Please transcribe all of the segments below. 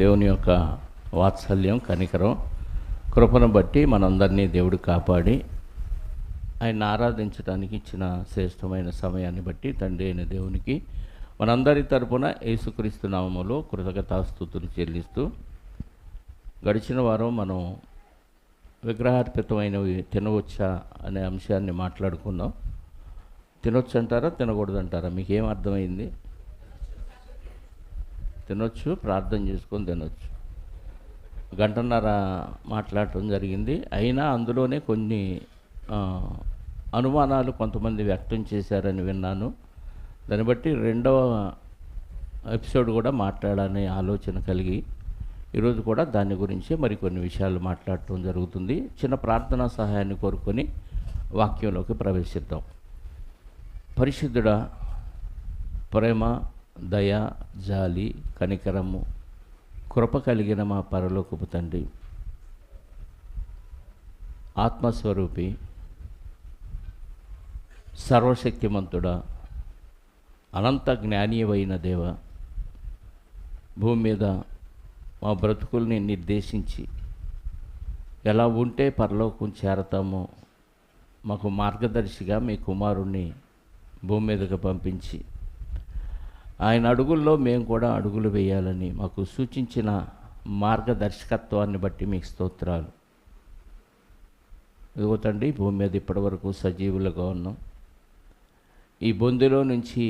దేవుని యొక్క వాత్సల్యం, కనికరం, కృపను బట్టి మనందరినీ దేవుడు కాపాడి ఆయన ఆరాధించడానికి ఇచ్చిన శ్రేష్టమైన సమయాన్ని బట్టి తండ్రి అయిన దేవునికి మనందరి తరపున యేసుక్రీస్తు నామములో కృతజ్ఞతాస్తుతులు చెల్లిస్తూ గడిచిన వారం మనం విగ్రహార్పితమైనవి తినవచ్చా అనే అంశాన్ని మాట్లాడుకుందాం. తినొచ్చు అంటారా, తినకూడదంటారా? మీకేం అర్థమైంది? తినొచ్చు, ప్రార్థన చేసుకొని తినొచ్చు. గంటన్నర మాట్లాడటం జరిగింది. అయినా అందులోనే కొన్ని అనుమానాలు కొంతమంది వ్యక్తం చేశారని విన్నాను. దాన్ని బట్టి రెండవ ఎపిసోడ్ కూడా మాట్లాడాలనే ఆలోచన కలిగి ఈరోజు కూడా దాని గురించి మరికొన్ని విషయాలు మాట్లాడటం జరుగుతుంది. చిన్న ప్రార్థనా సహాయాన్ని కోరుకొని వాక్యంలోకి ప్రవేశిద్దాం. పరిశుద్ధుడా, ప్రేమ, దయ, జాలి, కనికరము, కృప కలిగిన మా పరలోకపు తండ్రి, ఆత్మస్వరూపి, సర్వశక్తిమంతుడా, అనంత జ్ఞానీయమైన దేవ, భూమి మీద మా బ్రతుకుల్ని నిర్దేశించి ఎలా ఉంటే పరలోకం చేరతామో మాకు మార్గదర్శిగా మీ కుమారుణ్ణి భూమి మీదకు పంపించి ఆయన అడుగుల్లో మేము కూడా అడుగులు వేయాలని మాకు సూచించిన మార్గదర్శకత్వాన్ని బట్టి మీకు స్తోత్రాలు. ఇదిగో తండ్రి, భూమి మీద ఇప్పటివరకు సజీవులుగా ఉన్నాం. ఈ బొందిలో నుంచి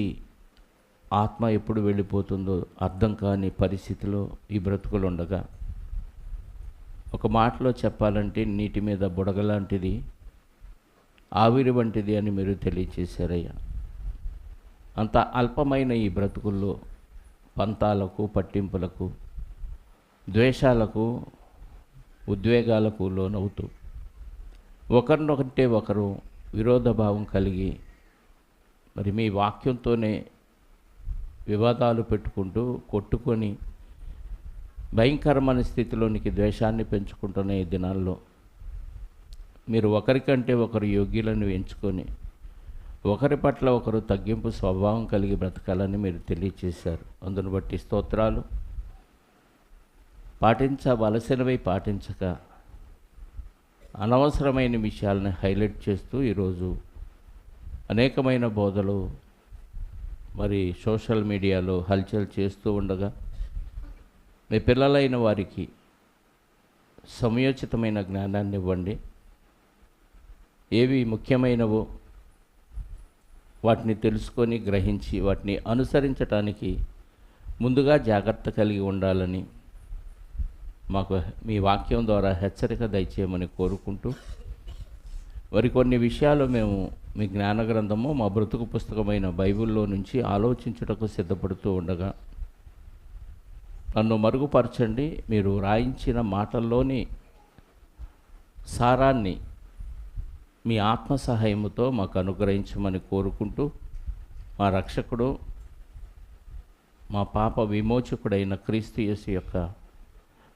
ఆత్మ ఎప్పుడు వెళ్ళిపోతుందో అర్థం కాని పరిస్థితిలో ఈ బ్రతుకులు ఉండగా, ఒక మాటలో చెప్పాలంటే నీటి మీద బుడగలాంటిది, ఆవిరి వంటిది అని మీరు తెలియచేశారయ్యా. అంత అల్పమైన ఈ బ్రతుకుల్లో పంతాలకు, పట్టింపులకు, ద్వేషాలకు, ఉద్వేగాలకు లోనవుతూ ఒకరినొకంటే ఒకరు విరోధభావం కలిగి మరి మీ వాక్యంతోనే వివాదాలు పెట్టుకుంటూ కొట్టుకొని భయంకరమైన స్థితిలోనికి ద్వేషాన్ని పెంచుకుంటున్న ఈ దినాల్లో మీరు ఒకరికంటే ఒకరు యోగ్యులను ఎంచుకొని ఒకరి పట్ల ఒకరు తగ్గింపు స్వభావం కలిగి బ్రతకాలని మీరు తెలియచేశారు. అందును బట్టి స్తోత్రాలు. పాటించవలసినవి పాటించక అనవసరమైన విషయాలను హైలైట్ చేస్తూ ఈరోజు అనేకమైన బోధలు మరి సోషల్ మీడియాలో హల్చల్ చేస్తూ ఉండగా మీ పిల్లలైన వారికి సమయోచితమైన జ్ఞానాన్ని ఇవ్వండి. ఏవి ముఖ్యమైనవో వాటిని తెలుసుకొని గ్రహించి వాటిని అనుసరించటానికి ముందుగా జాగ్రత్త కలిగి ఉండాలని మాకు మీ వాక్యం ద్వారా హెచ్చరిక దయచేయమని కోరుకుంటూ మరికొన్ని విషయాలు మేము మీ జ్ఞాన గ్రంథము, మా బ్రతుకు పుస్తకమైన బైబిల్లో నుంచి ఆలోచించుటకు సిద్ధపడుతూ ఉండగా నన్ను మరుగుపరచండి. మీరు రాయించిన మాటల్లోని సారాన్ని మీ ఆత్మ సహాయముతో మాకు అనుగ్రహించమని కోరుకుంటూ మా రక్షకుడు, మా పాప విమోచకుడైన క్రీస్తు యేసు యొక్క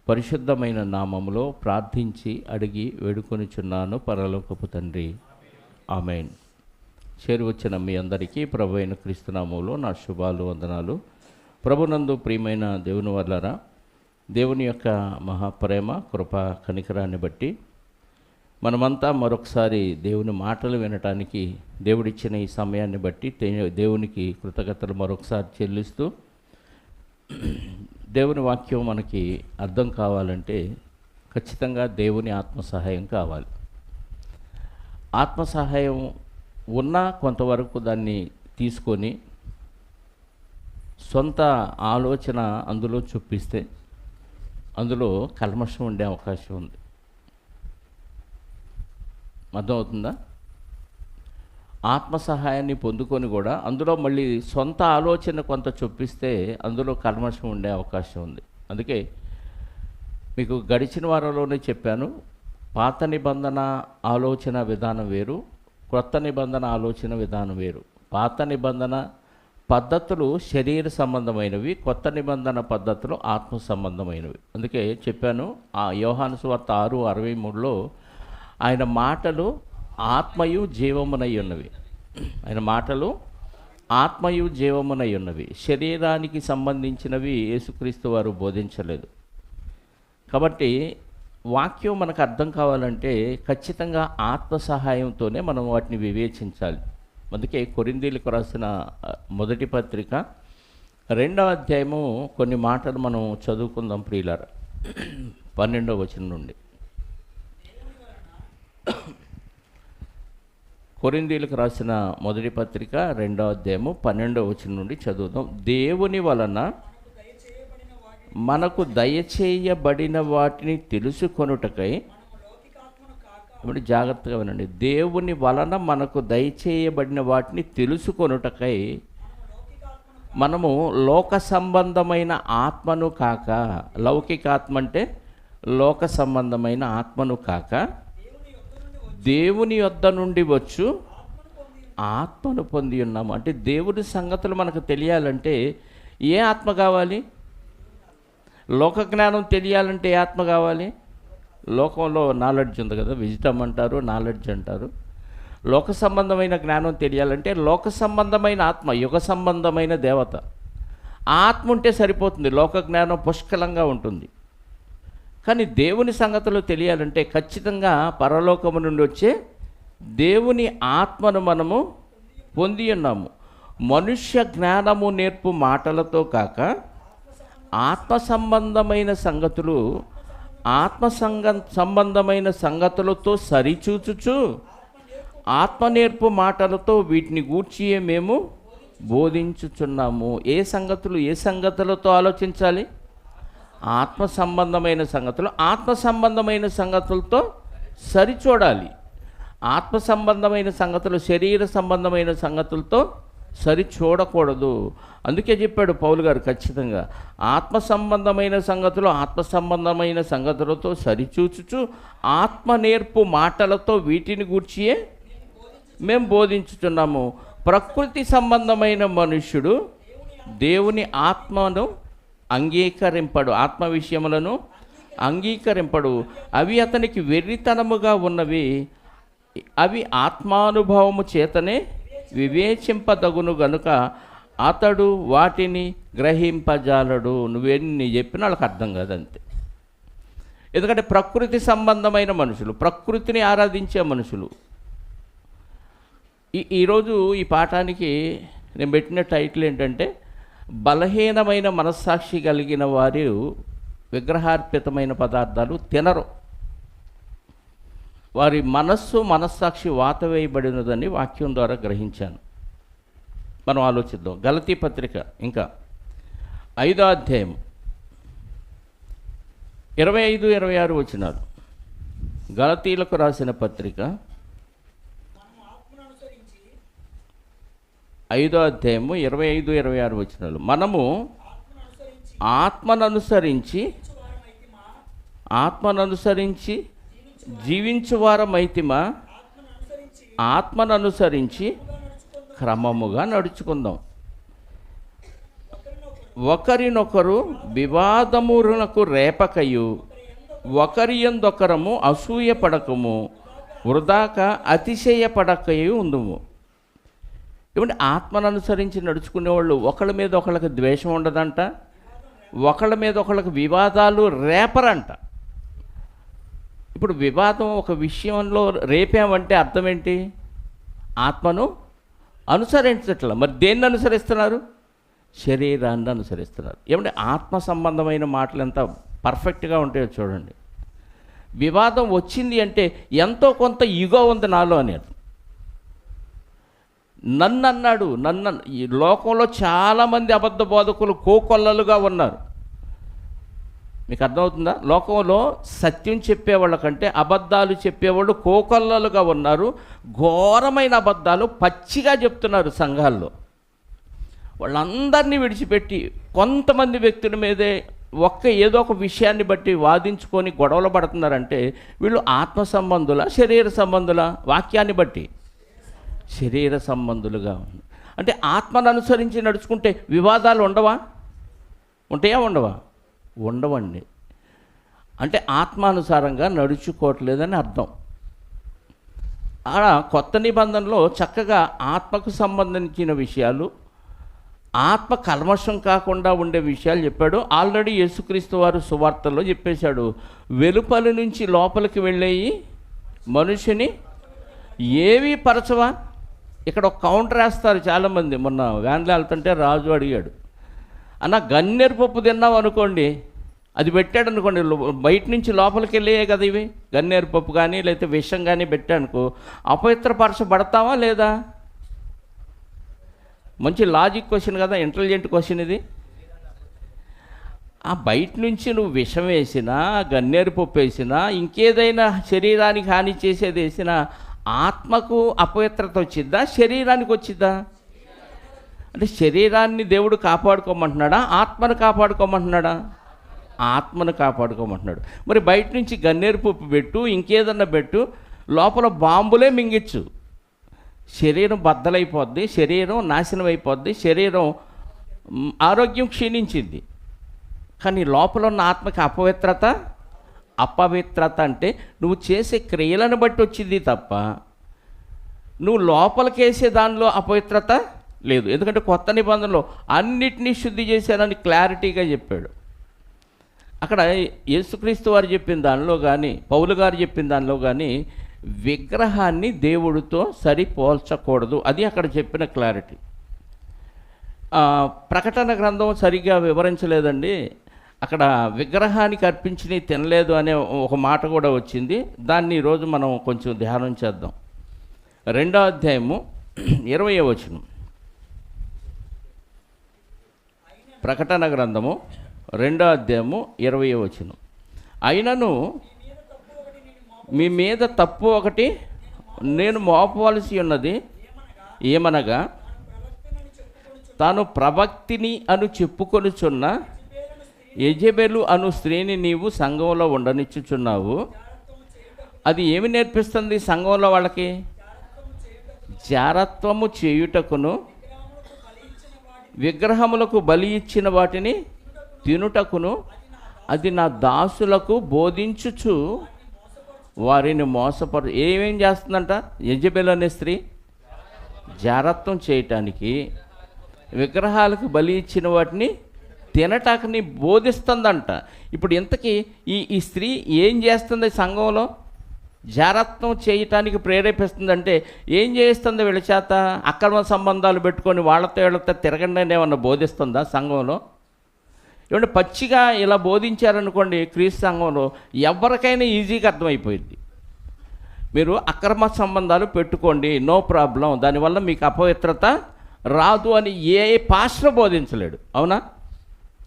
పరిశుద్ధమైన నామములో ప్రార్థించి అడిగి వేడుకొనిచున్నాను పరలోకపు తండ్రి, ఆమేన్. చేరువచ్చిన మీ అందరికీ ప్రభు అయిన క్రీస్తు నామములో నా శుభాలు, వందనాలు. ప్రభునందు ప్రియమైన దేవుని వల్లరా, దేవుని యొక్క మహాప్రేమ, కృప, కనికరాన్ని బట్టి మనమంతా మరొకసారి దేవుని మాటలు వినటానికి దేవుడిచ్చిన ఈ సమయాన్ని బట్టి దేవునికి కృతజ్ఞతలు మరొకసారి చెల్లిస్తూ, దేవుని వాక్యం మనకి అర్థం కావాలంటే ఖచ్చితంగా దేవుని ఆత్మ సహాయం కావాలి. ఆత్మ సహాయం ఉన్నా కొంతవరకు దాన్ని తీసుకొని సొంత ఆలోచన అందులో చూపిస్తే అందులో కల్మషం ఉండే అవకాశం ఉంది. అర్థమవుతుందా? ఆత్మ సహాయాన్ని పొందుకొని కూడా అందులో మళ్ళీ సొంత ఆలోచన కొంత చొప్పిస్తే అందులో కల్మషం ఉండే అవకాశం ఉంది. అందుకే మీకు గడిచిన వారంలోనే చెప్పాను, పాత నిబంధన ఆలోచన విధానం వేరు, క్రొత్త నిబంధన ఆలోచన విధానం వేరు. పాత నిబంధన పద్ధతులు శరీర సంబంధమైనవి, కొత్త నిబంధన పద్ధతులు ఆత్మ సంబంధమైనవి. అందుకే చెప్పాను, ఆ యోహాను సువార్త 6:63లో ఆయన మాటలు ఆత్మయు జీవమునై ఉన్నవి. ఆయన మాటలు ఆత్మయు జీవమునై ఉన్నవి. శరీరానికి సంబంధించినవి యేసుక్రీస్తు వారు బోధించలేదు. కాబట్టి వాక్యం మనకు అర్థం కావాలంటే ఖచ్చితంగా ఆత్మ సహాయంతోనే మనం వాటిని వివేచించాలి. అందుకే కొరింథీయులకు రాసిన మొదటి పత్రిక 2వ అధ్యాయము కొన్ని మాటలు మనం చదువుకుందాం ప్రియులారా. 12వ వచనం నుండి. కొరింథీయులకు రాసిన మొదటి పత్రిక 2వ అధ్యాయము 12వ వచనం నుండి చదువుదాం. దేవుని వలన మనకు దయచేయబడిన వాటిని తెలుసుకొనుటకై, ఇప్పుడు జాగ్రత్తగా వినండి, దేవుని వలన మనకు దయచేయబడిన వాటిని తెలుసుకొనుటకై మనము లోక సంబంధమైన ఆత్మను కాక, లౌకికాత్మ అంటే లోక సంబంధమైన ఆత్మను కాక, దేవుని యొద్ద నుండి వచ్చు ఆత్మను పొంది ఉన్నాము. అంటే దేవుని సంగతులు మనకు తెలియాలంటే ఏ ఆత్మ కావాలి? లోక జ్ఞానం తెలియాలంటే ఏ ఆత్మ కావాలి? లోకంలో నాలెడ్జ్ ఉంది కదా, విజిటమ్ అంటారు, నాలెడ్జ్ అంటారు. లోక సంబంధమైన జ్ఞానం తెలియాలంటే లోక సంబంధమైన ఆత్మ, యుగ సంబంధమైన దేవత, ఆ ఆత్మ ఉంటే సరిపోతుంది, లోక జ్ఞానం పుష్కలంగా ఉంటుంది. కానీ దేవుని సంగతులు తెలియాలంటే ఖచ్చితంగా పరలోకము నుండి వచ్చే దేవుని ఆత్మను మనము పొంది ఉన్నాము. మనుష్య జ్ఞానము నేర్పు మాటలతో కాక ఆత్మ సంబంధమైన సంగతులు, సంబంధమైన సంగతులతో సరిచూచుచు ఆత్మ నేర్పు మాటలతో వీటిని గూర్చియే మేము బోధించుచున్నాము. ఏ సంగతులతో ఆలోచించాలి? ఆత్మ సంబంధమైన సంగతులతో సరిచూడాలి. ఆత్మ సంబంధమైన సంగతులు శరీర సంబంధమైన సంగతులతో సరిచూడకూడదు. అందుకే చెప్పాడు పౌలు గారు ఖచ్చితంగా ఆత్మ సంబంధమైన సంగతులతో సరిచూచుచు ఆత్మ నేర్పు మాటలతో వీటిని గూర్చియే మేము బోధించుతున్నాము. ప్రకృతి సంబంధమైన మనుష్యుడు దేవుని ఆత్మను అంగీకరింపడు, ఆత్మ విషయములను అంగీకరింపడు. అవి అతనికి వెర్రితనముగా ఉన్నవి, అవి ఆత్మానుభవము చేతనే వివేచింపదగును గనుక అతడు వాటిని గ్రహింపజాలడు. నువ్వెన్ని చెప్పినా వాళ్ళకి అర్థం కాదంతే. ఎందుకంటే ప్రకృతి సంబంధమైన మనుషులు, ప్రకృతిని ఆరాధించే మనుషులు. ఈరోజు ఈ పాఠానికి నేను పెట్టిన టైటిల్ ఏంటంటే, బలహీనమైన మనస్సాక్షి కలిగిన వారు విగ్రహార్పితమైన పదార్థాలు తినరు, వారి మనస్సాక్షి వాత వేయబడినదని వాక్యం ద్వారా గ్రహించాను. మనం ఆలోచిద్దాం. గలతీ పత్రిక ఇంకా 5వ అధ్యాయం 25-26 వచనాలు. గలతీలకు రాసిన పత్రిక 5వ అధ్యాయము 25-26 వచనాలు. మనము ఆత్మననుసరించి జీవించువారమైతిమా, ఆత్మననుసరించి క్రమముగా నడుచుకుందాం. ఒకరినొకరు వివాదములకు రేపకయు, ఒకరి యందొకరము అసూయపడకము, వృధాగా అతిశయపడకయు ఉందుము. ఏమంటే ఆత్మను అనుసరించి నడుచుకునేవాళ్ళు ఒకళ్ళ మీద ఒకళ్ళకి ద్వేషం ఉండదంట, ఒకళ్ళ మీద ఒకళ్ళకి వివాదాలు రేపరంట. ఇప్పుడు వివాదం ఒక విషయంలో రేపామంటే అర్థం ఏంటి? ఆత్మను అనుసరించట్ల. మరి దేన్ని అనుసరిస్తున్నారు? శరీరాన్ని అనుసరిస్తున్నారు. ఏమంటే ఆత్మ సంబంధమైన మాటలు ఎంత పర్ఫెక్ట్గా ఉంటాయో చూడండి. వివాదం వచ్చింది అంటే ఎంతో కొంత ఈగో ఉంది నాలో అని. నన్ను ఈ లోకంలో చాలామంది అబద్ధ బోధకులు కోకొల్లలుగా ఉన్నారు. మీకు అర్థమవుతుందా? లోకంలో సత్యం చెప్పేవాళ్ళ కంటే అబద్ధాలు చెప్పేవాళ్ళు కోకొల్లలుగా ఉన్నారు. ఘోరమైన అబద్ధాలు పచ్చిగా చెప్తున్నారు సంఘాల్లో. వాళ్ళందరినీ విడిచిపెట్టి కొంతమంది వ్యక్తుల మీదే ఏదో ఒక విషయాన్ని బట్టి వాదించుకొని గొడవలు పడుతున్నారంటే వీళ్ళు ఆత్మ సంబంధుల, శరీర సంబంధుల? వాక్యాన్ని బట్టి శరీర సంబంధులుగా ఉంది. అంటే ఆత్మను అనుసరించి నడుచుకుంటే వివాదాలు ఉండవా? ఉంటాయా? ఉండవండి. అంటే ఆత్మానుసారంగా నడుచుకోవట్లేదని అర్థం. కొత్త నిబంధనలో చక్కగా ఆత్మకు సంబంధించిన విషయాలు, ఆత్మ కల్మషం కాకుండా ఉండే విషయాలు చెప్పాడు. ఆల్రెడీ యేసుక్రీస్తు వారు సువార్తల్లో చెప్పేశాడు, వెలుపలి నుంచి లోపలికి వెళ్ళేయి మనుషుని ఏవి పరచవా. ఇక్కడ ఒక కౌంటర్ వేస్తారు చాలామంది. మొన్న వ్యాన్లో వెళ్తుంటే రాజు అడిగాడు, అన్న గన్నేరు పప్పు తిన్నావు అనుకోండి, అది పెట్టాడు అనుకోండి, బయట నుంచి లోపలికి వెళ్ళే కదా ఇవి, గన్నేరు పప్పు కానీ లేకపోతే విషం కానీ పెట్టానుకో, అపవిత్రపరచబడతావా లేదా? మంచి లాజిక్ క్వశ్చన్ కదా, ఇంటెలిజెంట్ క్వశ్చన్ ఇది. ఆ బయట నుంచి నువ్వు విషం వేసినా, గన్నేరు పప్పు వేసినా, ఇంకేదైనా శరీరానికి హాని చేసేది వేసినా ఆత్మకు అపవిత్రత వచ్చిద్దా, శరీరానికి వచ్చిద్దా? అంటే శరీరాన్ని దేవుడు కాపాడుకోమంటున్నాడా, ఆత్మను కాపాడుకోమంటున్నాడా? ఆత్మను కాపాడుకోమంటున్నాడు. మరి బయట నుంచి గన్నేరు పప్పు పెట్టు, ఇంకేదన్నా పెట్టు, లోపల బాంబులే మింగిచ్చు, శరీరం బద్దలైపోద్ది, శరీరం నాశనం అయిపోద్ది, శరీరం ఆరోగ్యం క్షీణించింది. కానీ లోపల ఉన్న ఆత్మకి అపవిత్రత అంటే నువ్వు చేసే క్రియలను బట్టి వచ్చింది తప్ప నువ్వు లోపలికేసే దానిలో అపవిత్రత లేదు. ఎందుకంటే కొత్త నిబంధనలో అన్నిటినీ శుద్ధి చేశానని క్లారిటీగా చెప్పాడు. అక్కడ యేసుక్రీస్తు వారు చెప్పిన దానిలో కానీ, పౌలు గారు చెప్పిన దానిలో కానీ విగ్రహాన్ని దేవుడితో సరిపోల్చకూడదు, అది అక్కడ చెప్పిన క్లారిటీ. ప్రకటన గ్రంథం సరిగ్గా వివరించలేదండి. అక్కడ విగ్రహానికి అర్పించినవి తినలేదు అనే ఒక మాట కూడా వచ్చింది. దాన్ని ఈరోజు మనం కొంచెం ధ్యానం చేద్దాం. 2వ అధ్యాయము 20వ వచనం. ప్రకటన గ్రంథము 2వ అధ్యాయము 20వ వచనం. అయినను మీ మీద తప్పు ఒకటి నేను మోపవలసి ఉన్నది, ఏమనగా తాను ప్రవక్తిని అను చెప్పుకొనుచున్న యెజెబెలు అను స్త్రీని నీవు సంఘంలో ఉండనిచ్చుచున్నావు. అది ఏమి నేర్పిస్తుంది సంఘంలో వాళ్ళకి? జారత్వము చేయుటకును, విగ్రహములకు బలి ఇచ్చిన వాటిని తినుటకును, అది నా దాసులకు బోధించుచు వారిని ఏమేం చేస్తుందంట? యెజెబెలు అనే స్త్రీ జారత్వం చేయటానికి, విగ్రహాలకు బలి ఇచ్చిన వాటిని తినటానికి బోధిస్తుందంట. ఇప్పుడు ఇంతకీ ఈ స్త్రీ ఏం చేస్తుంది సంఘంలో? జారత్వం చేయటానికి ప్రేరేపిస్తుందంటే ఏం చేస్తుంది? వీళ్ళ చేత అక్రమ సంబంధాలు పెట్టుకొని వాళ్ళతో వీళ్ళతో తిరగండి అని ఏమన్నా బోధిస్తుందా సంఘంలో? ఏమంటే పచ్చిగా ఇలా బోధించారనుకోండి క్రీస్తు సంఘంలో, ఎవరికైనా ఈజీగా అర్థమైపోయింది. మీరు అక్రమ సంబంధాలు పెట్టుకోండి, నో ప్రాబ్లం, దానివల్ల మీకు అపవిత్రత రాదు అని ఏ పాస్టర్ బోధించలేడు. అవునా?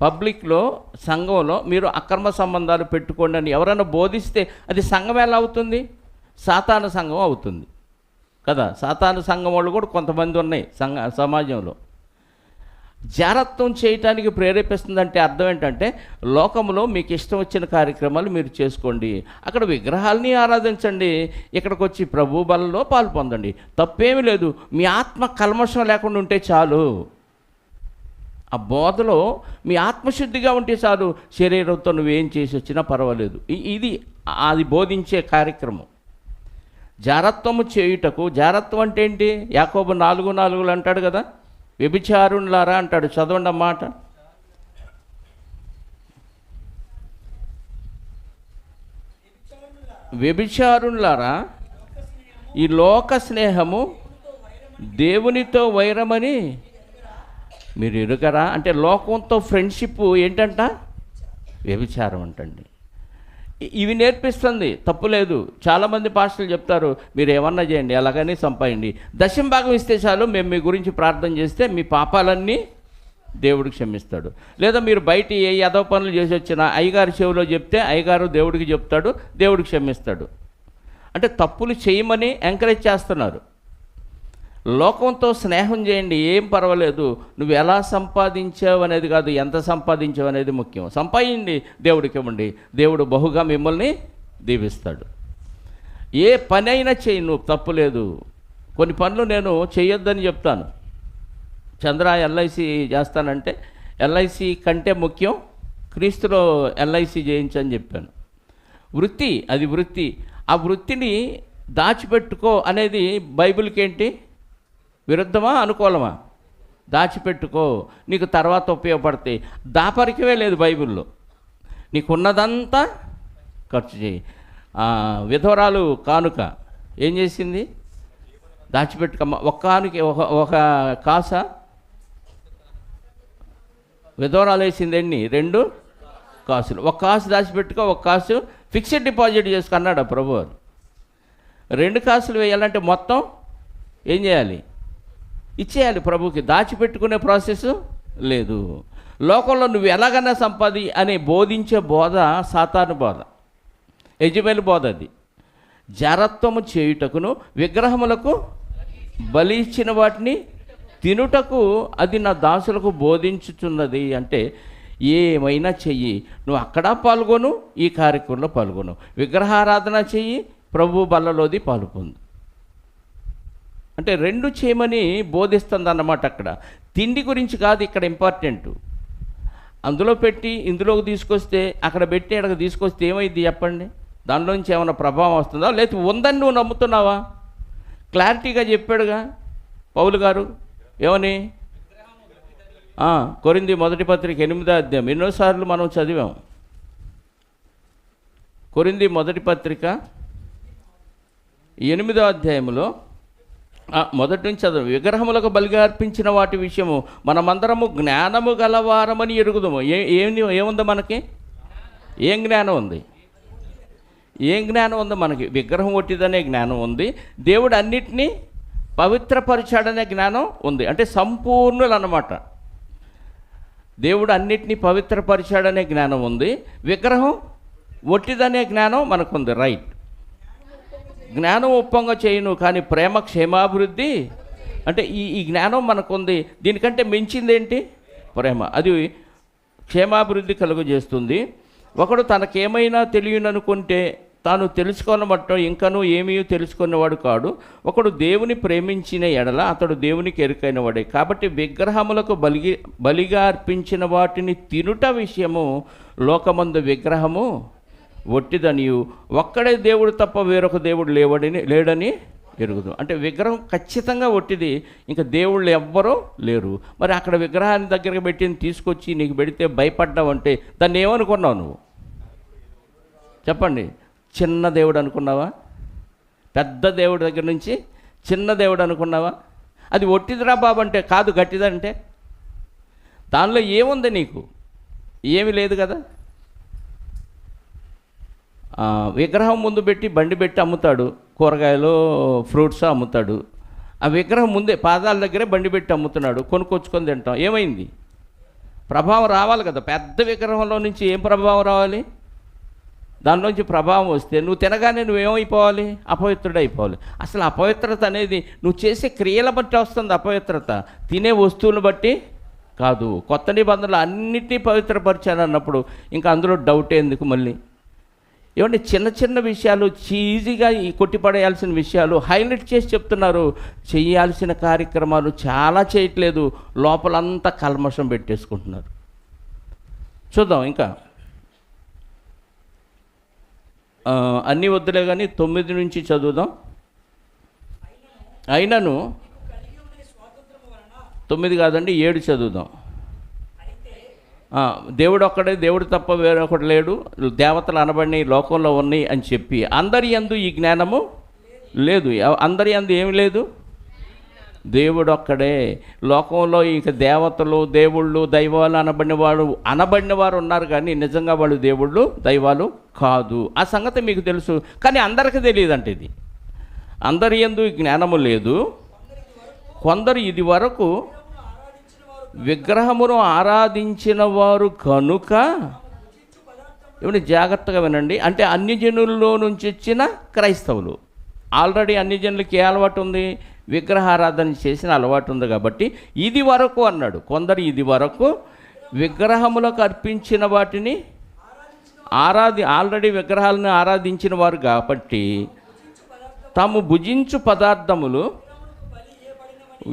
పబ్లిక్లో సంఘంలో మీరు అక్రమ సంబంధాలు పెట్టుకోండి అని ఎవరైనా బోధిస్తే అది సంఘం ఎలా అవుతుంది? సాతాను సంఘం అవుతుంది కదా. సాతాను సంఘం వాళ్ళు కూడా కొంతమంది ఉన్నాయి సమాజంలో. జారత్వం చేయటానికి ప్రేరేపిస్తుందంటే అర్థం ఏంటంటే, లోకంలో మీకు ఇష్టం వచ్చిన కార్యక్రమాలు మీరు చేసుకోండి, అక్కడ విగ్రహాలని ఆరాధించండి, ఇక్కడికి వచ్చి ప్రభు బలలో పాలు పొందండి, తప్పేమీ లేదు, మీ ఆత్మ కల్మషం లేకుండా ఉంటే చాలు. ఆ బోధలో మీ ఆత్మశుద్ధిగా ఉంటే చాలు, శరీరంతో నువ్వేం చేసి వచ్చినా పర్వాలేదు. ఇది అది బోధించే కార్యక్రమం. జారత్వము చేయుటకు, జారత్వం అంటే ఏంటి? యాకోబు 4:4 అంటాడు కదా, వ్యభిచారులారా అంటాడు. చదవండి అన్నమాట. వ్యభిచారులారా, ఈ లోక స్నేహము దేవునితో వైరమని మీరు ఎరుగరా? అంటే లోకంతో ఫ్రెండ్షిప్ ఏంటంట? వ్యభిచారం అంటండి. ఇవి నేర్పిస్తుంది, తప్పులేదు. చాలామంది పాస్టర్లు చెప్తారు, మీరు ఏమన్నా చేయండి, అలాగని సంపాదించండి, దశమ భాగం ఇస్తే చాలు, మేము మీ గురించి ప్రార్థన చేస్తే మీ పాపాలన్నీ దేవుడికి క్షమిస్తాడు. లేదా మీరు బయట ఏ యదవ పనులు చేసి వచ్చినా అయ్యగారి చెవిలో చెప్తే అయ్యగారు దేవుడికి చెప్తాడు, దేవుడికి క్షమిస్తాడు. అంటే తప్పులు చేయమని ఎంకరేజ్ చేస్తున్నారు. లోకంతో స్నేహం చేయండి, ఏం పర్వాలేదు, నువ్వు ఎలా సంపాదించావు అనేది కాదు, ఎంత సంపాదించావు అనేది ముఖ్యం. సంపాదించండి, దేవుడికి ఇవ్వండి, దేవుడు బహుగా మిమ్మల్ని దీవిస్తాడు. ఏ పని అయినా చేయి, నువ్వు తప్పులేదు. కొన్ని పనులు నేను చేయొద్దని చెప్తాను. చంద్ర ఎల్ఐసి చేస్తానంటే ఎల్ఐసి కంటే ముఖ్యం క్రీస్తులో ఎల్ఐసి చేయించని చెప్పాను. వృత్తి, అది వృత్తి. ఆ వృత్తిని దాచిపెట్టుకో అనేది బైబిల్కి ఏంటి? విరుద్ధమా అనుకూలమా? దాచిపెట్టుకో, నీకు తర్వాత ఉపయోగపడతాయి. దాపరికమే లేదు బైబిల్లో. నీకున్నదంతా ఖర్చు చేయి. విధవరాలు కానుక ఏం చేసింది? దాచిపెట్టుకమ్మ. ఒక కానుక ఒక కాస విధవరాలు వేసింది ఎన్ని? 2 కాసులు. ఒక కాసు దాచిపెట్టుకో, ఒక కాసు ఫిక్స్డ్ డిపాజిట్ చేసుకున్నాడు ఆ ప్రభు. 2 కాసులు వేయాలంటే మొత్తం ఏం చేయాలి? ఇచ్చేయాలి ప్రభుకి. దాచిపెట్టుకునే ప్రాసెస్ లేదు. లోకంలో నువ్వు ఎలాగైనా సంపాది అని బోధించే బోధ సాతాను బోధ, యజబెలు బోధ. అది జారత్వము చేయుటకును విగ్రహములకు బలి ఇచ్చిన వాటిని తినుటకు అది నా దాసులకు బోధించుచున్నది. అంటే ఏమైనా చెయ్యి, నువ్వు అక్కడ పాల్గొను, ఈ కార్యక్రమంలో పాల్గొను. విగ్రహారాధన చెయ్యి, ప్రభు బల్లలోది పాల్గొందు. అంటే 2 చేయమని బోధిస్తుంది అన్నమాట. అక్కడ తిండి గురించి కాదు ఇక్కడ ఇంపార్టెంట్. అందులో పెట్టి ఇందులోకి తీసుకొస్తే, అక్కడ పెట్టి అక్కడికి తీసుకొస్తే ఏమైంది చెప్పండి? దానిలోంచి ఏమైనా ప్రభావం వస్తుందా? లేకపోతే ఉందని నువ్వు నమ్ముతున్నావా? క్లారిటీగా చెప్పాడుగా పౌలు గారు. ఏమని? కొరింథీ మొదటి పత్రిక 8వ అధ్యాయం ఎన్నోసార్లు మనం చదివాం. కొరింథీ మొదటి పత్రిక 8వ అధ్యాయంలో మొదటి నుంచి చదువు. విగ్రహములకు బలిగా అర్పించిన వాటి విషయము మనమందరము జ్ఞానము గలవారమని ఎరుగుదాము. ఏముంది మనకి? ఏం జ్ఞానం ఉంది? ఏం జ్ఞానం ఉంది మనకి? విగ్రహం ఒట్టిదనే జ్ఞానం ఉంది. దేవుడు అన్నిటినీ పవిత్రపరిచాడనే జ్ఞానం ఉంది. అంటే సంపూర్ణులు అన్నమాట. దేవుడు అన్నిటినీ పవిత్రపరిచాడనే జ్ఞానం ఉంది. విగ్రహం ఒట్టిదనే జ్ఞానం మనకుంది. రైట్. జ్ఞానం ఒప్పంగా చేయను, కానీ ప్రేమ క్షేమాభివృద్ధి. అంటే ఈ జ్ఞానం మనకుంది. దీనికంటే మించింది ఏంటి? ప్రేమ. అది క్షేమాభివృద్ధి కలుగజేస్తుంది. ఒకడు తనకేమైనా తెలియననుకుంటే తాను తెలుసుకోనమట్టు ఇంకనూ ఏమీ తెలుసుకునేవాడు కాడు. ఒకడు దేవుని ప్రేమించిన ఎడల అతడు దేవునికి ఎరుకైన వాడే. కాబట్టి విగ్రహములకు బలిగా అర్పించిన వాటిని తినుట విషయము లోకమందు విగ్రహము ఒట్టిదనియు ఒక్కడే దేవుడు తప్ప వేరొక దేవుడు లేడని ఎరుగుదు. అంటే విగ్రహం ఖచ్చితంగా ఒట్టిది, ఇంకా దేవుళ్ళు ఎవ్వరూ లేరు. మరి అక్కడ విగ్రహాన్ని దగ్గరికి పెట్టింది తీసుకొచ్చి నీకు పెడితే భయపడ్డావంటే దాన్ని ఏమనుకున్నావు నువ్వు? చెప్పండి. చిన్న దేవుడు అనుకున్నావా? పెద్ద దేవుడి దగ్గర నుంచి చిన్న దేవుడు అనుకున్నావా? అది ఒట్టిదిరా బాబు అంటే కాదు, గట్టిదంటే దానిలో ఏముంది? నీకు ఏమీ లేదు కదా. విగ్రహం ముందు పెట్టి బండి పెట్టి అమ్ముతాడు, కూరగాయలు ఫ్రూట్స్ అమ్ముతాడు. ఆ విగ్రహం ముందే పాదాల దగ్గరే బండి పెట్టి అమ్ముతున్నాడు, కొనుక్కొచ్చుకొని తింటాం. ఏమైంది? ప్రభావం రావాలి కదా. పెద్ద విగ్రహంలో నుంచి ఏం ప్రభావం రావాలి? దానిలోంచి ప్రభావం వస్తే నువ్వు తినగానే నువ్వేమైపోవాలి? అపవిత్రుడు అయిపోవాలి. అసలు అపవిత్రత అనేది నువ్వు చేసే క్రియల బట్టి వస్తుంది. అపవిత్రత తినే వస్తువులను బట్టి కాదు. కొత్త నిబంధనలు అన్నిటినీ పవిత్రపరిచాను అన్నప్పుడు ఇంకా అందులో డౌట్ ఎందుకు? మళ్ళీ ఏమంటే చిన్న చిన్న విషయాలు ఈజీగా కొట్టిపడేయాల్సిన విషయాలు హైలైట్ చేసి చెప్తున్నారు. చేయాల్సిన కార్యక్రమాలు చాలా చేయట్లేదు, లోపలంతా కల్మషం పెట్టేసుకుంటున్నారు. చూద్దాం ఇంకా. అన్నీ వద్దులే కానీ 9 నుంచి చదువుదాం. అయినను 9 కాదండి 7 చదువుదాం. దేవుడు ఒక్కడే, దేవుడు తప్ప వేరొకడు లేడు, దేవతలు అనబడిన లోకంలో ఉన్నాయి అని చెప్పి అందరి యందు ఈ జ్ఞానము లేదు. అందరి యందు ఏమి లేదు? దేవుడు ఒక్కడే. లోకంలో ఇక దేవతలు, దేవుళ్ళు, దైవాలు అనబడిన వారు ఉన్నారు, కానీ నిజంగా వాళ్ళు దేవుళ్ళు, దైవాలు కాదు. ఆ సంగతి మీకు తెలుసు, కానీ అందరికీ తెలియదంటే ఇది. అందరి యందు జ్ఞానము లేదు. కొందరు ఇది వరకు విగ్రహమును ఆరాధించిన వారు కనుక. ఏమంటే జాగ్రత్తగా వినండి. అంటే అన్ని జనుల్లో నుంచి వచ్చిన క్రైస్తవులు. ఆల్రెడీ అన్ని జనులకి ఏ అలవాటు ఉంది? విగ్రహారాధన చేసిన అలవాటు ఉంది. కాబట్టి ఇది వరకు అన్నాడు. కొందరు ఇది వరకు విగ్రహములకు అర్పించిన వాటిని ఆల్రెడీ విగ్రహాలను ఆరాధించిన వారు కాబట్టి తాము భుజించు పదార్థములు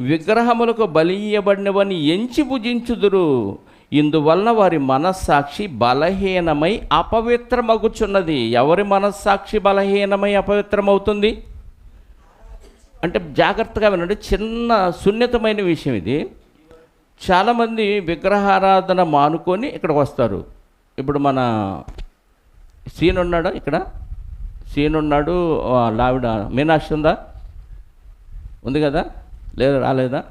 విగ్రహములకు బలి ఇయ్యబడినవని ఎంచి భుజించుదురు. ఇందువలన వారి మనస్సాక్షి బలహీనమై అపవిత్రమగుచున్నది. ఎవరి మనస్సాక్షి బలహీనమై అపవిత్రమవుతుంది అంటే జాగ్రత్తగా వినండి. చిన్న సున్నితమైన విషయం ఇది. చాలామంది విగ్రహారాధన మానుకొని ఇక్కడికి వస్తారు. ఇప్పుడు మన సీన్ ఉన్నాడా ఇక్కడ? సీన్ ఉన్నాడు, లావిడ మీనాక్షి ఉందా? ఉంది కదా? లేదు, రాలేదా?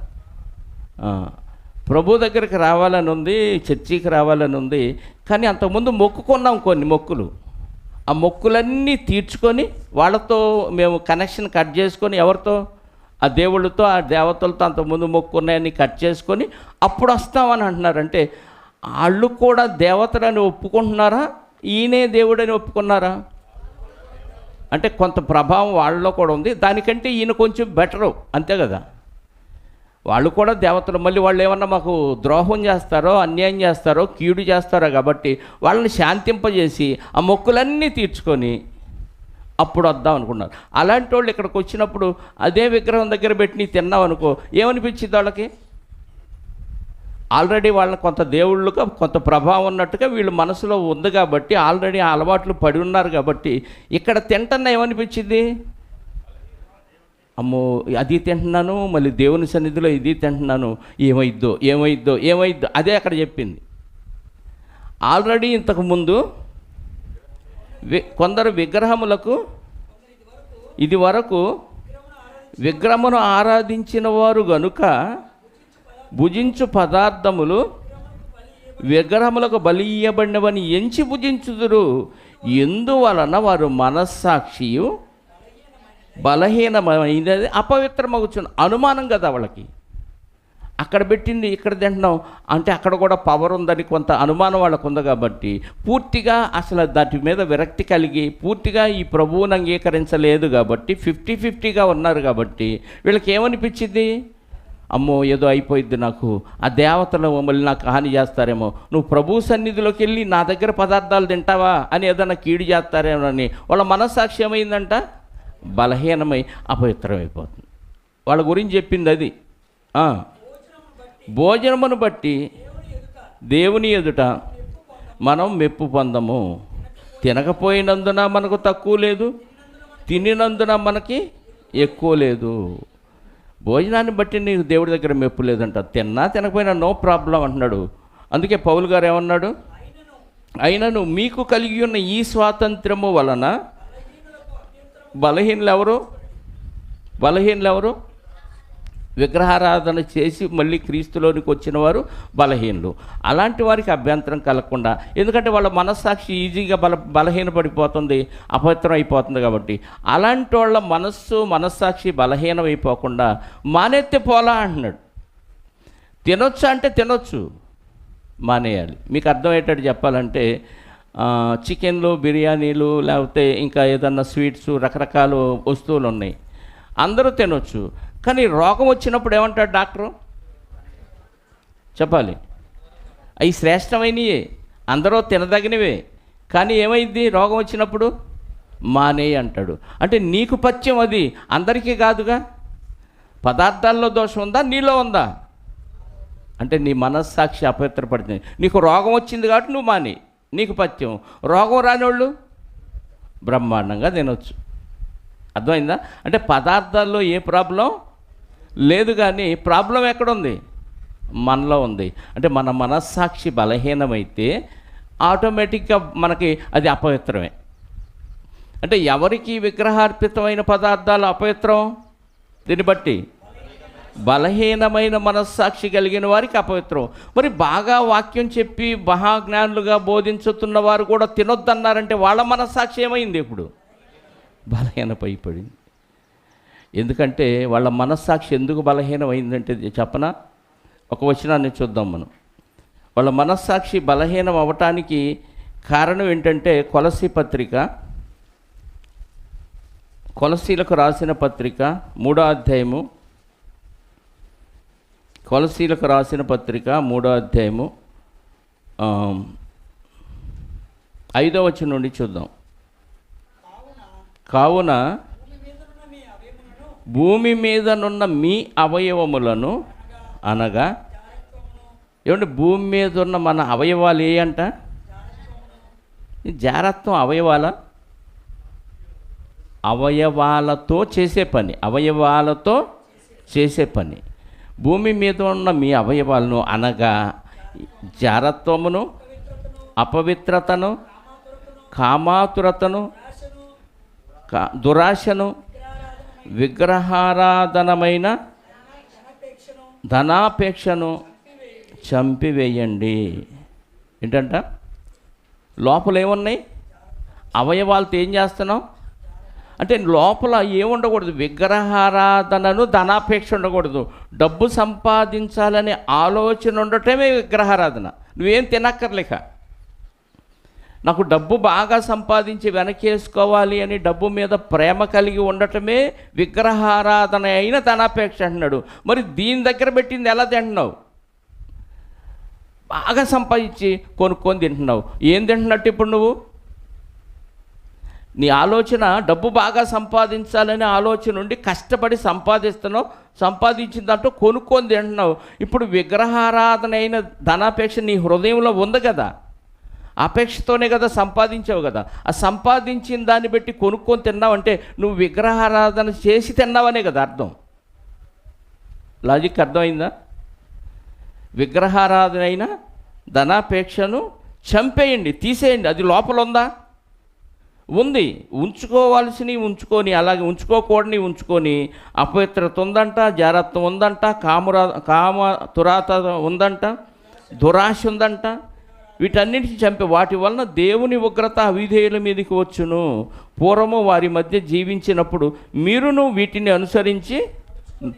ప్రభు దగ్గరికి రావాలని ఉంది, చర్చికి రావాలని ఉంది. కానీ అంతకుముందు మొక్కుకున్నాం కొన్ని మొక్కులు. ఆ మొక్కులన్నీ తీర్చుకొని వాళ్ళతో మేము కనెక్షన్ కట్ చేసుకొని, ఎవరితో? ఆ దేవుళ్ళతో, ఆ దేవతలతో అంతకుముందు మొక్కున్నాయని కట్ చేసుకొని అప్పుడు వస్తామని అంటున్నారు. అంటే వాళ్ళు కూడా దేవతలని ఒప్పుకుంటున్నారా? ఈయనే దేవుడని ఒప్పుకున్నారా? అంటే కొంత ప్రభావం వాళ్ళలో కూడా ఉంది. దానికంటే ఈయన కొంచెం బెటరు, అంతే కదా? వాళ్ళు కూడా దేవతలు. మళ్ళీ వాళ్ళు ఏమన్నా మాకు ద్రోహం చేస్తారో, అన్యాయం చేస్తారో, కీడు చేస్తారో కాబట్టి వాళ్ళని శాంతింపజేసి ఆ మొక్కులన్నీ తీర్చుకొని అప్పుడు వద్దాం అనుకున్నారు. అలాంటి వాళ్ళు ఇక్కడికి వచ్చినప్పుడు అదే విగ్రహం దగ్గర పెట్టి నీ తిన్నావు అనుకో, ఏమనిపించింది వాళ్ళకి? ఆల్రెడీ వాళ్ళని కొంత దేవుళ్ళుగా కొంత ప్రభావం ఉన్నట్టుగా వీళ్ళు మనసులో ఉంది కాబట్టి, ఆల్రెడీ ఆ అలవాట్లు పడి ఉన్నారు కాబట్టి ఇక్కడ తింటున్నా ఏమనిపించింది? అమ్మో, అది తింటున్నాను, మళ్ళీ దేవుని సన్నిధిలో ఇది తింటున్నాను, ఏమైద్దో ఏమైద్దో ఏమైద్దో, అదే అక్కడ చెప్పింది. ఆల్రెడీ ఇంతకుముందు కొందరు విగ్రహములకు ఇది వరకు విగ్రహమును ఆరాధించిన వారు గనుక భుజించు పదార్థములు విగ్రహములకు బలి ఇయ్యబడినవని ఎంచి భుజించుదురు. ఎందువలన వారు మనస్సాక్షియు బలహీనమైనది అపవిత్రమగుచున్న అనుమానం కదా వాళ్ళకి. అక్కడ పెట్టింది ఇక్కడ తింటున్నాం అంటే అక్కడ కూడా పవర్ ఉందని కొంత అనుమానం వాళ్ళకు ఉంది కాబట్టి పూర్తిగా అసలు దాని మీద విరక్తి కలిగి పూర్తిగా ఈ ప్రభువుని అంగీకరించలేదు కాబట్టి 50-50గా ఉన్నారు కాబట్టి వీళ్ళకి ఏమనిపించింది? అమ్మో, ఏదో అయిపోయిద్ది, నాకు ఆ దేవతలు మళ్ళీ నాకు హాని చేస్తారేమో, నువ్వు ప్రభు సన్నిధిలోకి వెళ్ళి నా దగ్గర పదార్థాలు తింటావా అని ఏదైనా కీడు చేస్తారేమో అని వాళ్ళ మనస్సాక్షి ఏమైందంట? బలహీనమై అపవిత్రమైపోతుంది. వాళ్ళ గురించి చెప్పింది అది. భోజనమును బట్టి దేవుని ఎదుట మనం మెప్పు పొందము. తినకపోయినందున మనకు తక్కువ లేదు, తినినందున మనకి ఎక్కువ లేదు. భోజనాన్ని బట్టి నీకు దేవుడి దగ్గర మెప్పు లేదంట. తిన్నా తినకపోయినా నో ప్రాబ్లం అంటున్నాడు. అందుకే పౌలు గారు ఏమన్నాడు? అయినను మీకు కలిగి ఉన్న ఈ స్వాతంత్రము వలన బలహీనులు ఎవరు? విగ్రహారాధన చేసి మళ్ళీ క్రీస్తులోనికి వచ్చిన వారు బలహీనులు. అలాంటి వారికి అభ్యంతరం కలగకుండా, ఎందుకంటే వాళ్ళ మనస్సాక్షి ఈజీగా బలహీనపడిపోతుంది, అపవిత్రం అయిపోతుంది కాబట్టి అలాంటి వాళ్ళ మనస్సాక్షి బలహీనమైపోకుండా మానేత్తే పోలా అంటున్నాడు. తినొచ్చు అంటే తినొచ్చు, మానేయాలి. మీకు అర్థమయ్యేటట్టు చెప్పాలంటే చికెన్లు, బిర్యానీలు, లేకపోతే ఇంకా ఏదన్నా స్వీట్స్, రకరకాల వస్తువులు ఉన్నాయి, అందరూ తినొచ్చు. కానీ రోగం వచ్చినప్పుడు ఏమంటాడు డాక్టరు? చెప్పాలి, అవి శ్రేష్టమైనవి, అందరూ తినదగినవే, కానీ ఏమైంది రోగం వచ్చినప్పుడు? మానేయి అంటాడు. అంటే నీకు పథ్యం అది, అందరికీ కాదుగా. పదార్థాల్లో దోషం ఉందా, నీలో ఉందా? అంటే నీ మనస్సాక్షి అపవిత్రపడుతుంది. నీకు రోగం వచ్చింది కాబట్టి నువ్వు మాని, నీకు పథ్యం. రోగం రానివాళ్ళు బ్రహ్మాండంగా తినొచ్చు. అర్థమైందా? అంటే పదార్థాల్లో ఏ ప్రాబ్లం లేదు, కానీ ప్రాబ్లం ఎక్కడుంది? మనలో ఉంది. అంటే మన మనస్సాక్షి బలహీనమైతే ఆటోమేటిక్గా మనకి అది అపవిత్రమే. అంటే ఎవరికి విగ్రహార్పితమైన పదార్థాలు అపవిత్రం? దీన్ని బట్టి బలహీనమైన మనస్సాక్షి కలిగిన వారికి అపవిత్రం. మరి బాగా వాక్యం చెప్పి మహాజ్ఞానులుగా బోధించుతున్న వారు కూడా తినొద్దన్నారంటే వాళ్ళ మనస్సాక్షి ఏమైంది? ఇప్పుడు బలహీనపడిపోయింది. ఎందుకంటే వాళ్ళ మనస్సాక్షి ఎందుకు బలహీనమైందంటే చెప్పనా? ఒక వచనాన్ని చూద్దాం మనం. వాళ్ళ మనస్సాక్షి బలహీనం అవ్వటానికి కారణం ఏంటంటే కొలసీలకు రాసిన పత్రిక 3వ అధ్యాయము, కొలసీలకు రాసిన పత్రిక 3వ అధ్యాయము 5వ వచనం నుండి చూద్దాం. కావున భూమి మీదనున్న మీ అవయవములను అనగా, ఏమంటే భూమి మీద ఉన్న మన అవయవాలు ఏ అంట? జారత్వం అవయవాలతో చేసే పని, అవయవాలతో చేసే పని. భూమి మీద ఉన్న మీ అవయవాలను అనగా జారత్వమును, అపవిత్రతను, కామాతురతను, దురాశను, విగ్రహారాధనమైన ధనాపేక్షను చంపివేయండి. ఏంటంట? లోపల ఏమున్నాయి? అవయవాలతో ఏం చేస్తున్నాం అంటే లోపల ఏముండకూడదు? విగ్రహారాధనను, ధనాపేక్ష ఉండకూడదు. డబ్బు సంపాదించాలనే ఆలోచన ఉండటమే విగ్రహారాధన. నువ్వేం తినక్కర్లేక, నాకు డబ్బు బాగా సంపాదించి వెనకేసుకోవాలి అని డబ్బు మీద ప్రేమ కలిగి ఉండటమే విగ్రహారాధన అయిన ధనాపేక్ష అంటున్నాడు. మరి దీని దగ్గర పెట్టింది ఎలా తింటున్నావు? బాగా సంపాదించి కొనుక్కొని తింటున్నావు. ఏం తింటున్నట్టు ఇప్పుడు నువ్వు? నీ ఆలోచన డబ్బు బాగా సంపాదించాలనే ఆలోచన ఉండి కష్టపడి సంపాదిస్తున్నావు. సంపాదించిన దాంట్లో కొనుక్కొని తింటున్నావు. ఇప్పుడు విగ్రహారాధన అయిన ధనాపేక్ష నీ హృదయంలో ఉంది కదా, అపేక్షతోనే కదా సంపాదించావు కదా. ఆ సంపాదించిన దాన్ని బట్టి కొనుక్కొని తిన్నావంటే నువ్వు విగ్రహారాధన చేసి తిన్నావనే కదా అర్థం. లాజిక్ అర్థమైందా? విగ్రహారాధన అయిన ధనాపేక్షను చంపేయండి, తీసేయండి. అది లోపల ఉందా? ఉంది. ఉంచుకోవాల్సినవి ఉంచుకొని, అలాగే ఉంచుకోకూడని ఉంచుకొని, అపవిత్రత ఉందంట, జారత్వం ఉందంట, కామ తురాత ఉందంట, దురాశ ఉందంట. వీటన్నిటిని చంపి వాటి వలన దేవుని ఉగ్రత అవిధేయుల మీదకి వచ్చును. పూర్వము వారి మధ్య జీవించినప్పుడు మీరును వీటిని అనుసరించి,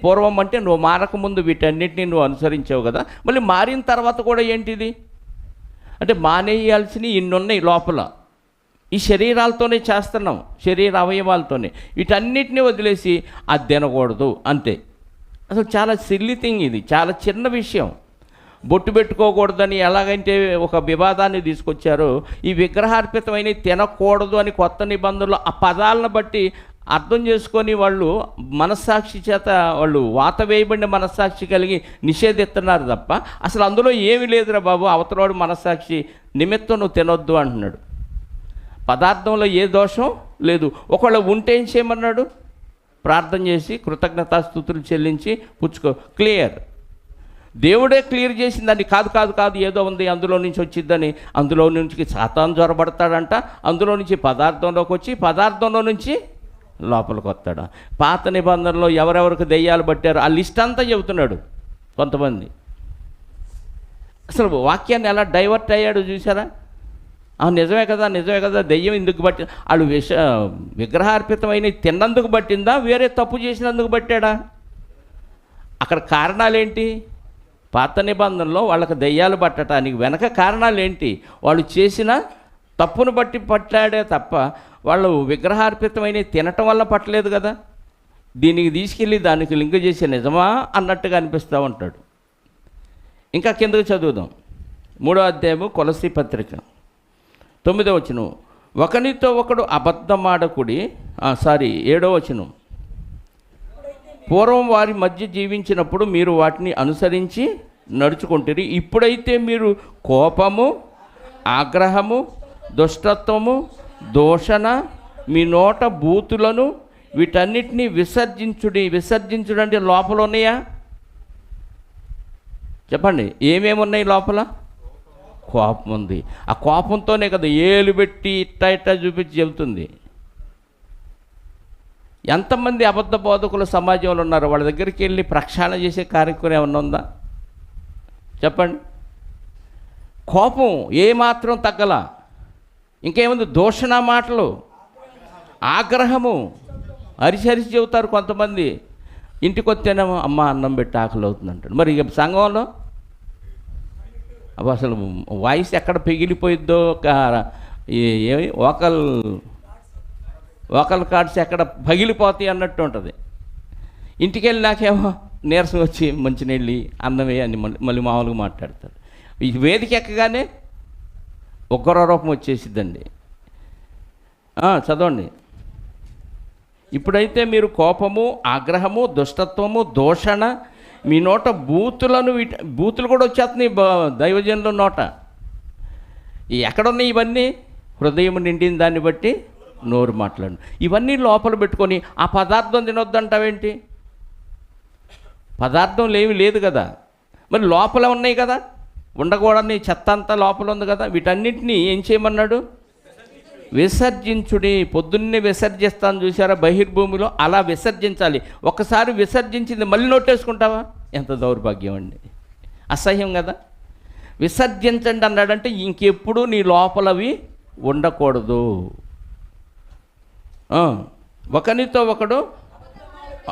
పూర్వం అంటే నువ్వు మారకముందు వీటన్నిటిని నువ్వు అనుసరించావు కదా, మళ్ళీ మారిన తర్వాత కూడా ఏంటిది అంటే మానేయాల్సినవి ఇన్నున్నాయి లోపల. ఈ శరీరాలతోనే చేస్తున్నాం, శరీర అవయవాలతోనే. వీటన్నిటిని వదిలేసి అది తినకూడదు అంతే. అసలు చాలా సిల్లీ థింగ్ ఇది, చాలా చిన్న విషయం. బొట్టు పెట్టుకోకూడదని ఎలాగంటే ఒక వివాదాన్ని తీసుకొచ్చారో, ఈ విగ్రహార్పితమైన తినకూడదు అని కొత్త నిబంధనలు ఆ పదాలను బట్టి అర్థం చేసుకొని వాళ్ళు మనస్సాక్షి చేత వాళ్ళు వాత వేయబడిన మనస్సాక్షి కలిగి నిషేధిస్తున్నారు తప్ప అసలు అందులో ఏమీ లేదురా బాబు, అవతలవాడు మనస్సాక్షి నిమిత్తం నువ్వు తినొద్దు అంటున్నాడు. పదార్థంలో ఏ దోషం లేదు. ఒకవేళ ఉంటే ఏం చేయమన్నాడు? ప్రార్థన చేసి కృతజ్ఞతాస్తుతులు చెల్లించి పుచ్చుకో. క్లియర్. దేవుడే క్లియర్ చేసిందని కాదు కాదు కాదు ఏదో ఉంది అందులో నుంచి వచ్చిద్దని. అందులో నుంచి సాతాను జ్వరపడతాడంట, అందులో నుంచి పదార్థంలోకి వచ్చి పదార్థంలో నుంచి లోపలికి వస్తాడు. పాత నిబంధనలో ఎవరెవరికి దెయ్యాలు పట్టారో ఆ లిస్ట్ అంతా చెబుతున్నాడు కొంతమంది. అసలు వాక్యాన్ని ఎలా డైవర్ట్ అయ్యాడు చూసారా? నిజమే కదా, నిజమే కదా, దెయ్యం ఎందుకు బట్టి వాళ్ళు విగ్రహార్పితమైన తిన్నందుకు పట్టిందా, వేరే తప్పు చేసినందుకు పట్టాడా? అక్కడ కారణాలేంటి? పాత నిబంధనలో వాళ్ళకి దెయ్యాలు పట్టడానికి వెనక కారణాలేంటి? వాళ్ళు చేసిన తప్పును బట్టి పట్టాడే తప్ప వాళ్ళు విగ్రహార్పితమైన తినటం వల్ల పట్టలేదు కదా. దీనికి తీసుకెళ్ళి దానికి లింక్ చేసే నిజమా అన్నట్టుగా అనిపిస్తూ ఉంటాడు. ఇంకా కిందకు చదువుదాం. 3వ అధ్యాయము కొలస్సీ పత్రిక 9వ వచనం. ఒకనితో ఒకడు అబద్ధమాడకుడి. 7వ వచనం. పూర్వం వారి మధ్య జీవించినప్పుడు మీరు వాటిని అనుసరించి నడుచుకుంటారు. ఇప్పుడైతే మీరు కోపము, ఆగ్రహము, దుష్టత్వము, దూషణ, మీ నోట బూతులను వీటన్నిటినీ విసర్జించుడి. విసర్జించుడు అంటే లోపల ఉన్నాయా? చెప్పండి, ఏమేమి ఉన్నాయి లోపల? కోపం ఉంది. ఆ కోపంతోనే కదా ఏలు పెట్టి ఇట్టా ఇట్టా చూపించి చెబుతుంది. ఎంతమంది అబద్ధ బోధకులు సమాజంలో ఉన్నారు? వాళ్ళ దగ్గరికి వెళ్ళి ప్రక్షాళన చేసే కార్యక్రమం ఏమన్నా ఉందా? చెప్పండి. కోపం ఏమాత్రం తగ్గల. ఇంకేముంది? దూషణ మాటలు, ఆగ్రహము, అరిచి చెబుతారు కొంతమంది. ఇంటికి వస్తేనేమో అమ్మ అన్నం పెట్టి ఆకలి అవుతుంది అంటాడు. మరి ఇక సంఘంలో అసలు వాయిస్ ఎక్కడ పెగిలిపోయిద్దో, ఏమి వోకల్ కార్డ్స్ ఎక్కడ పగిలిపోతాయి అన్నట్టు ఉంటుంది. ఇంటికి వెళ్ళి నాకేమో నీరసం వచ్చి మంచినీళ్ళు అన్నమే అని మళ్ళీ మామూలుగా మాట్లాడతారు. ఈ వేదిక ఎక్కగానే ఉగ్ర రూపం వచ్చేసిద్దండి. చదవండి. ఇప్పుడైతే మీరు కోపము, ఆగ్రహము, దుష్టత్వము, దూషణ, మీ నోట బూతులను బూతులు కూడా వచ్చేస్తున్నాయి దైవజనుల నోట. ఎక్కడున్నాయి ఇవన్నీ? హృదయం నిండిన దాన్ని బట్టి నోరు మాట్లాడు. ఇవన్నీ లోపల పెట్టుకొని ఆ పదార్థం తినొద్దంటావేంటి? పదార్థం లేదు కదా, మరి లోపల ఉన్నాయి కదా, ఉండకూడని చెత్త అంతా లోపల ఉంది కదా, వీటన్నిటినీ ఏం చేయమన్నాడు? విసర్జించుడి. పొద్దున్నే విసర్జిస్తాను చూసారా బహిర్భూమిలో, అలా విసర్జించాలి. ఒకసారి విసర్జించింది మళ్ళీ నోటేసుకుంటావా? ఎంత దౌర్భాగ్యం అండి, అసహ్యం కదా. విసర్జించండి అన్నాడంటే ఇంకెప్పుడు నీ లోపలవి ఉండకూడదు. ఒకరితో ఒకడు,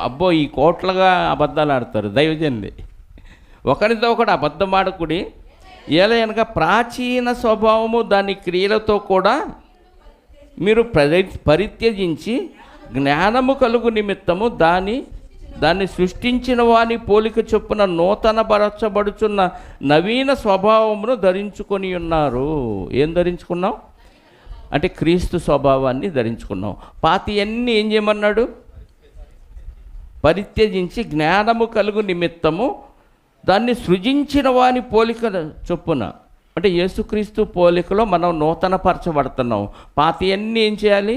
అబ్బో ఈ కోట్లుగా అబద్ధాలు ఆడతారు దైవజనులు. ఒకరితో ఒకడు అబద్ధం ఆడకుడి, ఏలయనగా ప్రాచీన స్వభావము దాని క్రియలతో కూడా మీరు పరిత్యజించి జ్ఞానము కలుగు నిమిత్తము దాన్ని సృష్టించిన వాని పోలిక చొప్పున నూతన పరచబడుచున్న నవీన స్వభావమును ధరించుకొని ఉన్నారు. ఏం ధరించుకున్నాం అంటే క్రీస్తు స్వభావాన్ని ధరించుకున్నాం. పాతియన్నీ ఏం చేయమన్నాడు? పరిత్యజించి జ్ఞానము కలుగు నిమిత్తము దాన్ని సృజించిన వాని పోలిక చొప్పున, అంటే యేసుక్రీస్తు పోలికలో మనం నూతన పరచబడుతున్నాం. పాతియన్నీ ఏం చేయాలి?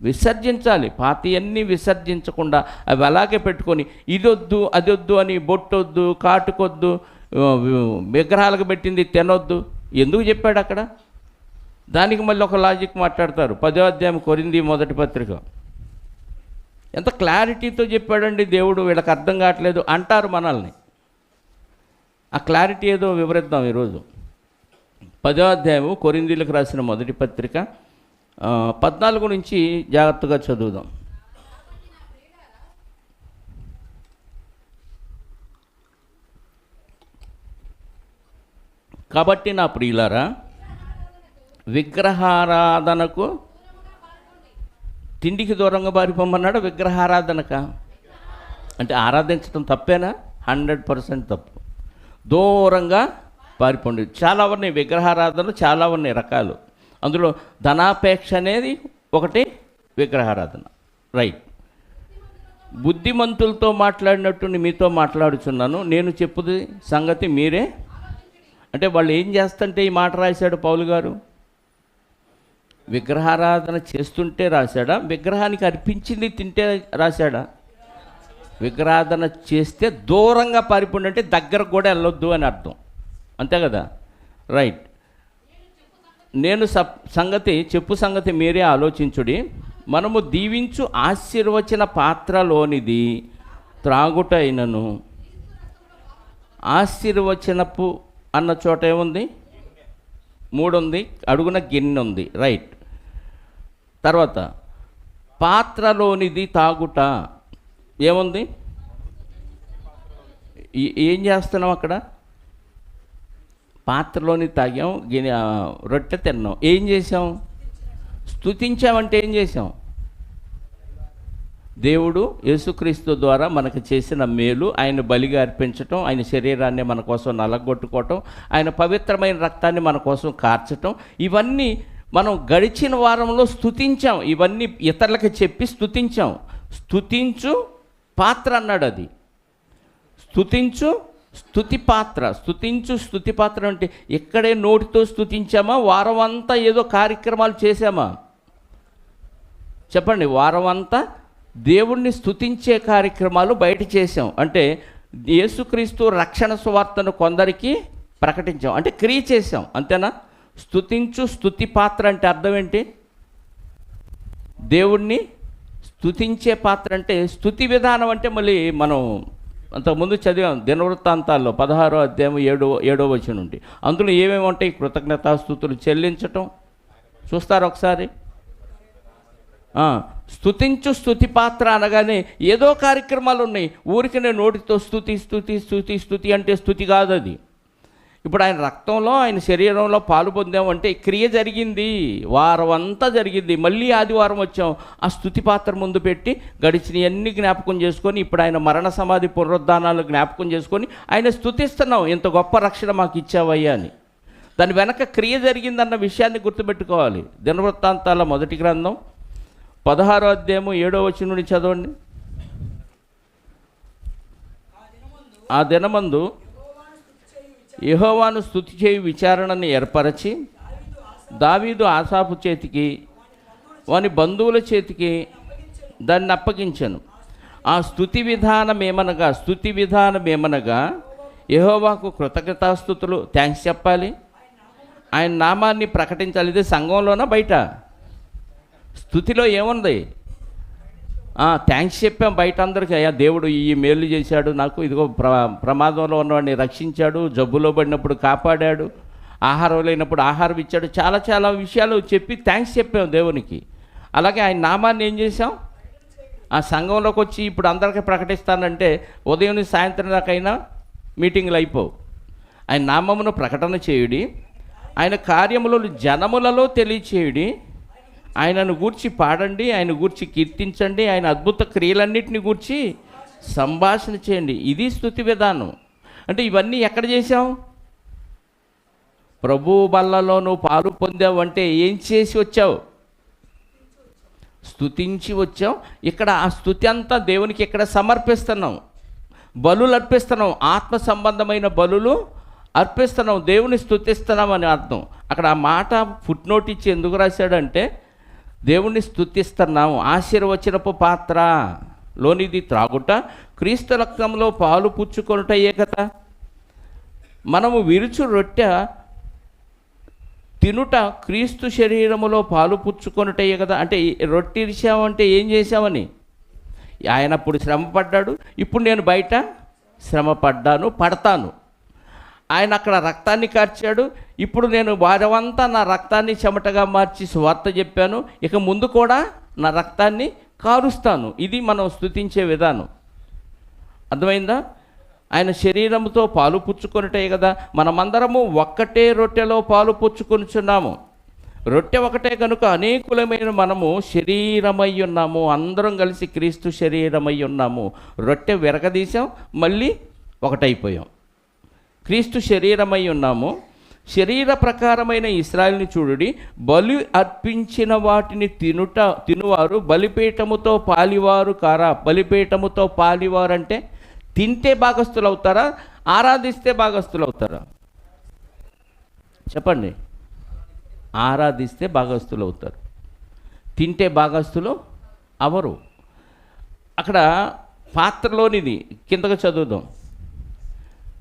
విసర్జించాలి. పాతియన్నీ విసర్జించకుండా అవి అలాగే పెట్టుకొని ఇదొద్దు అదొద్దు అని, బొట్టొద్దు, కాటుకొద్దు, విగ్రహాలకు పెట్టింది తినొద్దు ఎందుకు చెప్పాడు అక్కడ? దానికి మళ్ళీ ఒక లాజిక్ మాట్లాడతారు. 10వ అధ్యాయం కొరింథీ మొదటి పత్రిక. ఎంత క్లారిటీతో చెప్పాడండి దేవుడు, వీళ్ళకి అర్థం కావట్లేదు అంటారు మనల్ని. ఆ క్లారిటీ ఏదో వివరిద్దాం ఈరోజు. 10వ అధ్యాయము కొరింథీలకు రాసిన మొదటి పత్రిక 14 నుంచి జాగ్రత్తగా చదువుదాం. కాబట్టి నా ప్రియులారా, విగ్రహారాధనకు, తిండికి దూరంగా పారిపోమన్నాడు. విగ్రహారాధనక అంటే ఆరాధించడం తప్పేనా? 100% తప్పు. దూరంగా పారిపోండి. చాలా ఉన్నాయి విగ్రహారాధనలు, చాలా ఉన్నాయి రకాలు. అందులో ధనాపేక్ష అనేది ఒకటి విగ్రహారాధన, రైట్. బుద్ధిమంతులతో మాట్లాడినట్టు మీతో మాట్లాడుచున్నాను, నేను చెప్పుది సంగతి మీరే. అంటే వాళ్ళు ఏం చేస్తుంటే ఈ మాట రాశాడు పౌలు గారు? విగ్రహారాధన చేస్తుంటే రాశాడా? విగ్రహానికి అర్పించింది తింటే రాశాడా? విగ్రహారాధన చేస్తే దూరంగా పారిపోండి అంటే దగ్గరకు కూడా వెళ్ళొద్దు అని అర్థం, అంతే కదా, రైట్. నేను చెప్పు సంగతి మీరే ఆలోచించుడి. మనము దీవించు ఆశీర్వచన పాత్రలోనిది త్రాగుటైనను, ఆశీర్వచనపు అన్న చోట ఏముంది? 3 ఉంది, అడుగున గిన్నె ఉంది, రైట్. తర్వాత పాత్రలోనిది తాగుట ఏముంది? ఏం చేస్తున్నాం అక్కడ? పాత్రలోని తాగాం, రొట్టె తిన్నాం, ఏం చేసాం? స్తుతించామంటే ఏం చేసాం? దేవుడు యేసుక్రీస్తు ద్వారా మనకు చేసిన మేలు, ఆయన బలిగా అర్పించటం, ఆయన శరీరాన్ని మన కోసం నలగొట్టుకోవటం, ఆయన పవిత్రమైన రక్తాన్ని మన కోసం కార్చటం, ఇవన్నీ మనం గడిచిన వారంలో స్తుతించాం. ఇవన్నీ ఇతరులకు చెప్పి స్తుతించాం. స్తుతించు పాత్ర అన్నాడు. అది స్తుతించు స్తుతి పాత్ర. స్తుతించు స్తుతి పాత్ర అంటే ఇక్కడే నోటితో స్తుతించామా? వారం అంతా ఏదో కార్యక్రమాలు చేశామా? చెప్పండి. వారం అంతా దేవుణ్ణి స్తుతించే కార్యక్రమాలు బయట చేసాం. అంటే యేసుక్రీస్తు రక్షణ సువార్తను కొందరికి ప్రకటించాం, అంటే క్రియ చేసాం, అంతేనా? స్తుతించు స్తుతి పాత్ర అంటే అర్థం ఏంటి? దేవుణ్ణి స్తుతించే పాత్ర అంటే స్తుతి విధానం. అంటే మళ్ళీ మనం అంతకుముందు చదివాం దినవృత్తాంతాల్లో 16వ అధ్యాయం 7వ వచనం నుండి. అందులో ఏమేమి ఉంటాయి? కృతజ్ఞతాస్తుతులు చెల్లించటం. చూస్తారు ఒకసారి. స్తుతించు స్తుతి పాత్ర అనగానే ఏదో కార్యక్రమాలు ఉన్నాయి. ఊరికనే నోటితో స్తుతి స్తుతి స్తుతి స్తుతి అంటే స్తుతి కాదు అది. ఇప్పుడు ఆయన రక్తంలో, ఆయన శరీరంలో పాలు పొందామంటే క్రియ జరిగింది, వారం అంతా జరిగింది. మళ్ళీ ఆదివారం వచ్చాం, ఆ స్తుతి పాత్ర ముందు పెట్టి గడిచినవన్నీ జ్ఞాపకం చేసుకొని, ఇప్పుడు ఆయన మరణ సమాధి పునరుద్ధానాలు జ్ఞాపకం చేసుకొని ఆయన స్తుతిస్తున్నాం, ఇంత గొప్ప రక్షణ మాకు ఇచ్చావయ్యా అని. దాని వెనక క్రియ జరిగిందన్న విషయాన్ని గుర్తుపెట్టుకోవాలి. దినవృత్తాంతాల మొదటి గ్రంథం 16వ అధ్యాయం 7వ వచనం నుండి చదవండి. ఆ దినమందు యెహోవాను స్తుతి చేయు విచారణని ఏర్పరచి దావీదు ఆసాపు చేతికి, వాని బంధువుల చేతికి దాన్ని అప్పగించాను. ఆ స్తుతి విధానం ఏమనగా యెహోవాకు కృతజ్ఞతాస్తుతులు, థ్యాంక్స్ చెప్పాలి, ఆయన నామాన్ని ప్రకటించాలి. ఇది సంఘంలోనా బయట? స్తుతిలో ఏముంది? థ్యాంక్స్ చెప్పాం బయట అందరికీ, అయ్యా దేవుడు ఈ మేలు చేశాడు నాకు, ఇదిగో ప్రమాదంలో ఉన్నవాడిని రక్షించాడు, జబ్బులో పడినప్పుడు కాపాడాడు, ఆహారం లేనప్పుడు ఆహారం ఇచ్చాడు, చాలా చాలా విషయాలు చెప్పి థ్యాంక్స్ చెప్పాం దేవునికి. అలాగే ఆయన నామాన్ని ఏం చేసాం? ఆ సంఘంలోకి వచ్చి ఇప్పుడు అందరికీ ప్రకటిస్తానంటే ఉదయం నుంచి సాయంత్రం దాకైనా మీటింగ్లు అయిపోవు. ఆయన నామమును ప్రకటన చేయుడి, ఆయన కార్యములను జనములలో తెలియచేయుడి, ఆయనను గూర్చి పాడండి, ఆయన గూర్చి కీర్తించండి, ఆయన అద్భుత క్రియలన్నింటిని గూర్చి సంభాషణ చేయండి. ఇది స్తుతి విధానం. అంటే ఇవన్నీ ఎక్కడ చేసాం? ప్రభు బల్లలో నువ్వు పాలు పొందావు అంటే ఏం చేసి వచ్చావు? స్తుతించి వచ్చాం. ఇక్కడ ఆ స్తుతి అంతా దేవునికి ఇక్కడ సమర్పిస్తున్నాం, బలులు అర్పిస్తున్నాం, ఆత్మ సంబంధమైన బలులు అర్పిస్తున్నాం, దేవుని స్తుతిస్తున్నాం అని అర్థం. అక్కడ ఆ మాట ఫుట్ నోట్ ఇచ్చి ఎందుకు రాశాడంటే దేవుణ్ణి స్తుతిస్తున్నాము. ఆశీర్వచనపు పాత్ర లోనిది త్రాగుట, క్రీస్తు రక్తంలో పాలు పుచ్చుకొనుటయే కదా. మనము విరుచు రొట్టె తినుట క్రీస్తు శరీరములో పాలు పుచ్చుకొనుటయే కదా. అంటే రొట్టె ఇరిచామంటే ఏం చేశామని? ఆయన అప్పుడు శ్రమ పడ్డాడు, ఇప్పుడు నేను బయట శ్రమ పడతాను. ఆయన అక్కడ రక్తాన్ని కార్చాడు, ఇప్పుడు నేను వారమంతా నా రక్తాన్ని చెమటగా మార్చి సువార్త చెప్పాను, ఇక ముందు కూడా నా రక్తాన్ని కారుస్తాను. ఇది మనం స్తుతించే విధానం. అర్థమైందా? ఆయన శరీరముతో పాలు పుచ్చుకొనుటే కదా. మనమందరము ఒక్కటే రొట్టెలో పాలు పుచ్చుకొనుచున్నాము. రొట్టె ఒకటే కనుక అనేకులమైన మనము శరీరమై ఉన్నాము, అందరం కలిసి క్రీస్తు శరీరమై ఉన్నాము. రొట్టె విరగదీశాం, మళ్ళీ ఒకటైపోయాం. క్రీస్తు శరీరమై ఉన్నాము. శరీర ప్రకారమైన ఇశ్రాయేలుని చూడుడి, బలి అర్పించిన వాటిని తినువారు బలిపీఠముతో పాలివారు కారా. బలిపీఠముతో పాలివారు అంటే తింటే భాగస్థులు అవుతారా, ఆరాధిస్తే భాగస్థులు అవుతారా? చెప్పండి. ఆరాధిస్తే భాగస్థులు అవుతారు, తింటే భాగస్థులు అవరు. అక్కడ పాత్రలోనిది కిందకు చదువుదాం.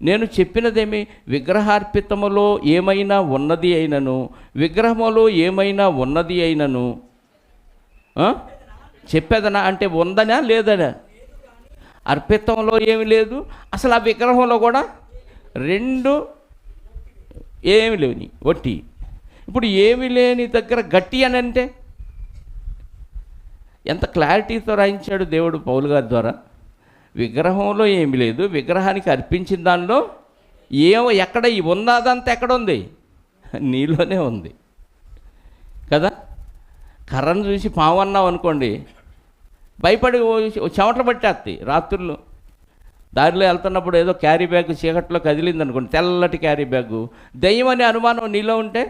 నేను చెప్పినదేమి? విగ్రహార్పితములో ఏమైనా ఉన్నది అయినను, విగ్రహములో ఏమైనా ఉన్నది అయినను చెప్పేదనా అంటే ఉందనా లేదనా? అర్పితంలో ఏమి లేదు, అసలు ఆ విగ్రహంలో కూడా రెండు ఏమి లేని ఒట్టి. ఇప్పుడు ఏమి లేని దగ్గర గట్టి అని అంటే ఎంత క్లారిటీతో రాయించాడు దేవుడు పౌలు గారి ద్వారా. విగ్రహంలో ఏమి లేదు, విగ్రహానికి అర్పించిన దానిలో ఎక్కడ ఉన్నదంతా ఎక్కడ ఉంది? నీలోనే ఉంది కదా. కర్రను చూసి పాము అన్నావు అనుకోండి, భయపడి చెమటలు పట్టేస్తాయి. రాత్రులు దారిలో వెళ్తున్నప్పుడు ఏదో క్యారీ బ్యాగ్ చీకట్లో కదిలింది అనుకోండి, తెల్లటి క్యారీ బ్యాగు, దెయ్యం అనే అనుమానం నీలో ఉంటే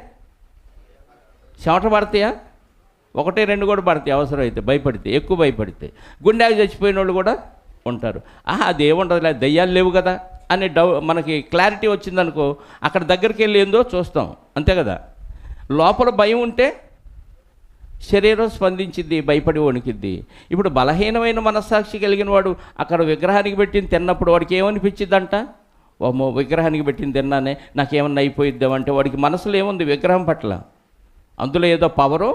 చెమట పడతాయా? 1, 2 కూడా పడతాయి అవసరం అయితే, భయపడితే, ఎక్కువ భయపడితే. గుండెకి చచ్చిపోయిన వాళ్ళు కూడా ఉంటారు. అదేముండదు, దెయ్యాలు లేవు కదా అనే మనకి క్లారిటీ వచ్చిందనుకో, అక్కడ దగ్గరికి వెళ్ళి ఏందో చూస్తాం, అంతే కదా. లోపల భయం ఉంటే శరీరం స్పందించింది, భయపడి వణికిద్ది. ఇప్పుడు బలహీనమైన మనస్సాక్షి కలిగిన వాడు అక్కడ విగ్రహానికి పెట్టింది తిన్నప్పుడు వాడికి ఏమనిపించిద్దంట? ఓమో, విగ్రహానికి పెట్టింది తిన్నానే, నాకేమన్నా అయిపోయిద్దామంటే వాడికి మనసులో ఏముంది? విగ్రహం పట్ల అందులో ఏదో పవరు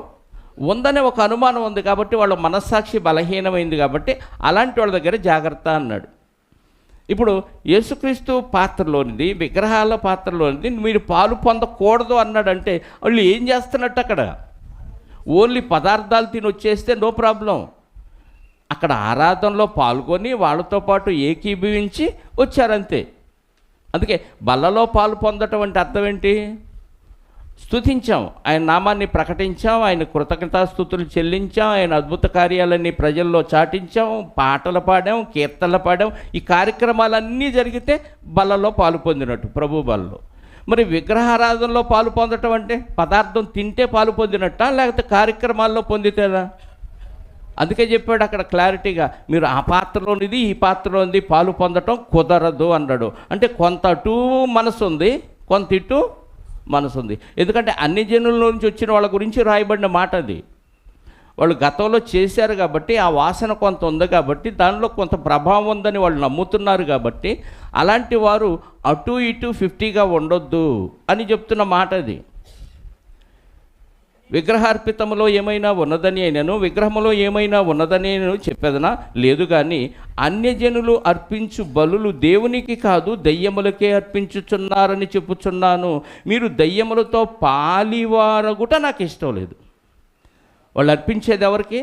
ఉందనే ఒక అనుమానం ఉంది. కాబట్టి వాళ్ళ మనస్సాక్షి బలహీనమైంది. కాబట్టి అలాంటి వాళ్ళ దగ్గర జాగ్రత్త అన్నాడు. ఇప్పుడు యేసుక్రీస్తు పాత్రలోనిది, విగ్రహాల పాత్రలోనిది మీరు పాలు పొందకూడదు అన్నాడంటే వాళ్ళు ఏం చేస్తున్నట్టు? అక్కడ ఓన్లీ పదార్థాలు తిని వచ్చేస్తే నో ప్రాబ్లం. అక్కడ ఆరాధనలో పాల్గొని వాళ్ళతో పాటు ఏకీభవించి వచ్చారంతే. అందుకే బల్లలో పాలు పొందటం అంటే అర్థం ఏంటి? స్తుతించాం, ఆయన నామాన్ని ప్రకటించాం, ఆయన కృతజ్ఞతాస్తుతులు చెల్లించాం, ఆయన అద్భుత కార్యాలన్నీ ప్రజల్లో చాటించాం, పాటలు పాడాం, కీర్తనలు పాడాం. ఈ కార్యక్రమాలన్నీ జరిగితే బల్లలో పాలు పొందినట్టు, ప్రభు బలలో. మరి విగ్రహారాధనలో పాలు పొందటం అంటే పదార్థం తింటే పాలు పొందినట్ట, లేకపోతే కార్యక్రమాల్లో పొందితేనా? అందుకే చెప్పాడు అక్కడ క్లారిటీగా, మీరు ఆ పాత్రలోనిది ఈ పాత్రలోనిది పాలు పొందటం కుదరదు అన్నాడు. అంటే కొంత అటు మనసు ఉంది, కొంత ఇటు మనసు ఉంది. ఎందుకంటే అన్ని జనుల నుంచి వచ్చిన వాళ్ళ గురించి రాయబడిన మాట అది. వాళ్ళు గతంలో చేశారు కాబట్టి ఆ వాసన కొంత ఉంది కాబట్టి దానిలో కొంత ప్రభావం ఉందని వాళ్ళు నమ్ముతున్నారు కాబట్టి అలాంటి వారు అటు ఇటు 50గా ఉండొద్దు అని చెప్తున్న మాట అది. విగ్రహార్పితములో ఏమైనా ఉన్నదని అయినను విగ్రహములో ఏమైనా ఉన్నదని నేను చెప్పేదనా లేదు, కానీ అన్యజనులు అర్పించు బలులు దేవునికి కాదు దయ్యములకే అర్పించుచున్నారని చెప్పుచున్నాను. మీరు దయ్యములతో పాలివారగుట నాకు ఇష్టం లేదు. వాళ్ళు అర్పించేది ఎవరికి?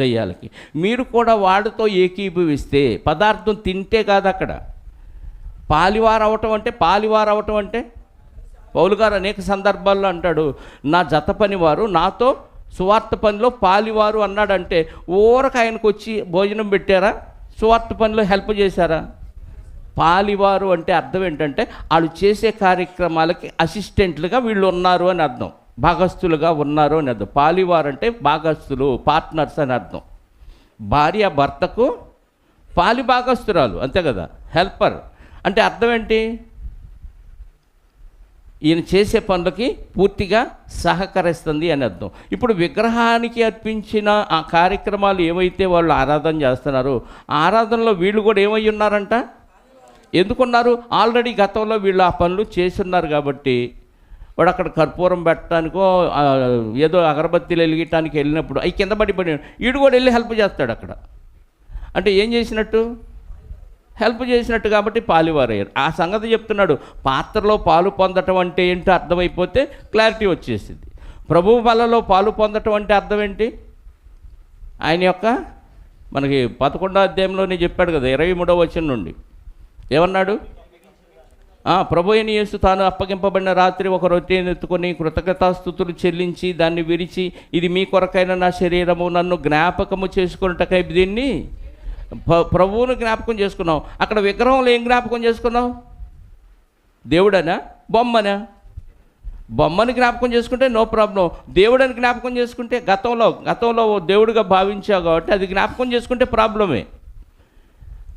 దయ్యాలకి. మీరు కూడా వాడితో ఏకీభవిస్తే, పదార్థం తింటే కాదు అక్కడ పాలివారవటం అంటే పౌలు గారు అనేక సందర్భాల్లో అంటాడు, నా జత పనివారు నాతో సువార్త పనిలో పాలివారు అన్నాడంటే ఊరక ఆయనకు వచ్చి భోజనం పెట్టారా? సువార్త పనిలో హెల్ప్ చేశారా? పాలివారు అంటే అర్థం ఏంటంటే వాళ్ళు చేసే కార్యక్రమాలకి అసిస్టెంట్లుగా వీళ్ళు ఉన్నారు అని అర్థం, భాగస్తులుగా ఉన్నారు అని అర్థం. పాలివారు అంటే భాగస్తులు, పార్ట్నర్స్ అని అర్థం. భార్య భర్తకు పాలి భాగస్తురాలు, అంతే కదా. హెల్పర్ అంటే అర్థం ఏంటి? ఈయన చేసే పనులకి పూర్తిగా సహకరిస్తుంది అని అర్థం. ఇప్పుడు విగ్రహానికి అర్పించిన ఆ కార్యక్రమాలు ఏవైతే వాళ్ళు ఆరాధన చేస్తున్నారో ఆరాధనలో వీళ్ళు కూడా ఏమై ఉన్నారంట? ఎందుకున్నారు? ఆల్రెడీ గతంలో వీళ్ళు ఆ పనులు చేస్తున్నారు కాబట్టి వాడు అక్కడ కర్పూరం పెట్టడానికో ఏదో అగరబత్తీలు వెలిగించడానికి వెళ్ళినప్పుడు అవి కింద పడి వీడు కూడా వెళ్ళి హెల్ప్ చేస్తాడు అక్కడ. అంటే ఏం చేసినట్టు? హెల్ప్ చేసినట్టు కాబట్టి పాలివారయ్యారు. ఆ సంగతి చెప్తున్నాడు. పాత్రలో పాలు పొందటం అంటే ఏంటో అర్థమైపోతే క్లారిటీ వచ్చేసింది. ప్రభువు బలలో పాలు పొందటం అంటే అర్థం ఏంటి? ఆయన యొక్క మనకి 11వ అధ్యాయంలోనే చెప్పాడు కదా, 23వ వచనం నుండి ఏమన్నాడు? ప్రభు అయిన యేసు తాను అప్పగింపబడిన రాత్రి ఒక రొట్టెను ఎత్తుకొని కృతజ్ఞతాస్తుతులు చెల్లించి దాన్ని విరిచి, ఇది మీ కొరకైన నా శరీరము, నన్ను జ్ఞాపకము చేసుకున్నటకై దీన్ని ప్రభువును జ్ఞాపకం చేసుకున్నావు. అక్కడ విగ్రహంలో ఏం జ్ఞాపకం చేసుకున్నావు? దేవుడనా బొమ్మనా? బొమ్మని జ్ఞాపకం చేసుకుంటే నో ప్రాబ్లం. దేవుడని జ్ఞాపకం చేసుకుంటే గతంలో దేవుడిగా భావించావు కాబట్టి అది జ్ఞాపకం చేసుకుంటే ప్రాబ్లమే.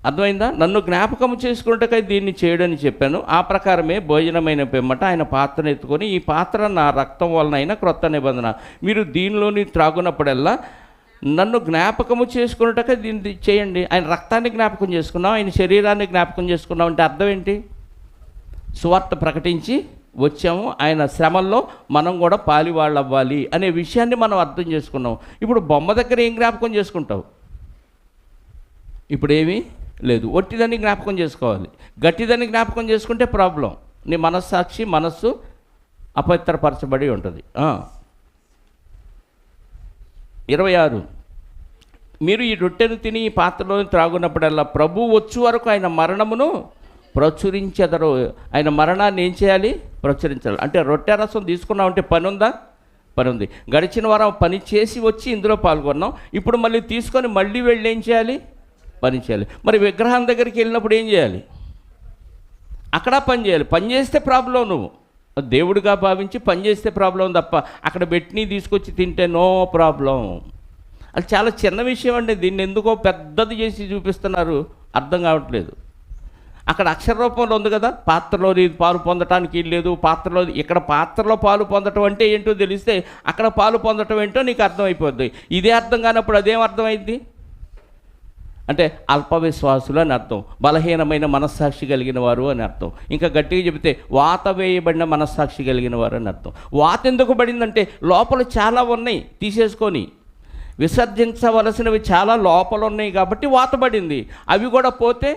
అర్థమైందా? నన్ను జ్ఞాపకం చేసుకున్నట్టుకై దీన్ని చేయడని చెప్పాను. ఆ ప్రకారమే భోజనమైన పిమ్మట ఆయన పాత్రను ఎత్తుకొని, ఈ పాత్ర నా రక్తం వలన అయిన క్రొత్త నిబంధన, మీరు దీనిలోని త్రాగునప్పుడల్లా నన్ను జ్ఞాపకము చేసుకున్నట్టుగా దీన్ని చేయండి. ఆయన రక్తాన్ని జ్ఞాపకం చేసుకున్నాం, ఆయన శరీరాన్ని జ్ఞాపకం చేసుకున్నాం అంటే అర్థం ఏంటి? సువార్త ప్రకటించి వచ్చాము, ఆయన శ్రమల్లో మనం కూడా పాలివాళ్ళు అవ్వాలి అనే విషయాన్ని మనం అర్థం చేసుకున్నాం. ఇప్పుడు బొమ్మ దగ్గర ఏం జ్ఞాపకం చేసుకుంటావు? ఇప్పుడు ఏమీ లేదు. ఒట్టిదాన్ని జ్ఞాపకం చేసుకోవాలి. గట్టిదాన్ని జ్ఞాపకం చేసుకుంటే ప్రాబ్లం. నీ మనస్సు అపవిత్రపరచబడి ఉంటుంది. 26 మీరు ఈ రొట్టెను తిని ఈ పాత్రలోని త్రాగున్నప్పుడల్లా ప్రభు వచ్చు వరకు ఆయన మరణమును ప్రచురించెదరు. ఆయన మరణాన్ని ఏం చేయాలి? ప్రచురించాలి. అంటే రొట్టె రసం తీసుకున్నామంటే పని ఉందా? పని ఉంది. గడిచిన వారం పని చేసి వచ్చి ఇందులో పాల్గొన్నాం. ఇప్పుడు మళ్ళీ తీసుకొని మళ్ళీ వెళ్ళి ఏం చేయాలి? పని చేయాలి. మరి విగ్రహం దగ్గరికి వెళ్ళినప్పుడు ఏం చేయాలి? అక్కడ పని చేయాలి. పని చేస్తే ప్రాబ్లం. నువ్వు దేవుడిగా భావించి పని చేస్తే ప్రాబ్లం తప్ప అక్కడ పెట్టిని తీసుకొచ్చి తింటే నో ప్రాబ్లం. అది చాలా చిన్న విషయం అండి. దీన్ని ఎందుకో పెద్దది చేసి చూపిస్తున్నారు, అర్థం కావట్లేదు. అక్కడ అక్షర రూపంలో ఉంది కదా, పాత్రలో పాలు పొందటానికి లేదు. ఇక్కడ పాత్రలో పాలు పొందటం అంటే ఏంటో తెలిస్తే అక్కడ పాలు పొందటం ఏంటో నీకు అర్థమైపోద్ది. ఇదే అర్థం కానప్పుడు అదేం అర్థమైంది? అంటే అల్ప విశ్వాసులు అని అర్థం, బలహీనమైన మనస్సాక్షి కలిగిన వారు అని అర్థం. ఇంకా గట్టిగా చెబితే వాత వేయబడిన మనస్సాక్షి కలిగిన వారు అని అర్థం. వాత ఎందుకు పడిందంటే లోపల చాలా ఉన్నాయి, తీసేసుకొని విసర్జించవలసినవి చాలా లోపల ఉన్నాయి కాబట్టి వాత పడింది. అవి కూడా పోతే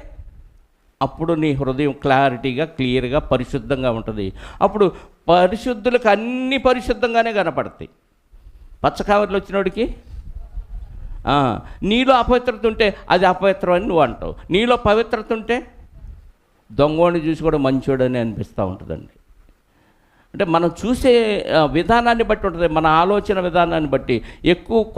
అప్పుడు నీ హృదయం క్లారిటీగా క్లియర్గా పరిశుద్ధంగా ఉంటుంది. అప్పుడు పరిశుద్ధులకు అన్నీ పరిశుద్ధంగానే కనపడతాయి. పచ్చకావరిలో వచ్చినోడికి నీలో అపవిత్రత ఉంటే అది అపవిత్రం అని నువ్వు అంటావు. నీలో పవిత్రత ఉంటే దొంగోడిని చూసి కూడా మంచోడని అనిపిస్తూ ఉంటుందండి. అంటే మనం చూసే విధానాన్ని బట్టి ఉంటుంది, మన ఆలోచన విధానాన్ని బట్టి.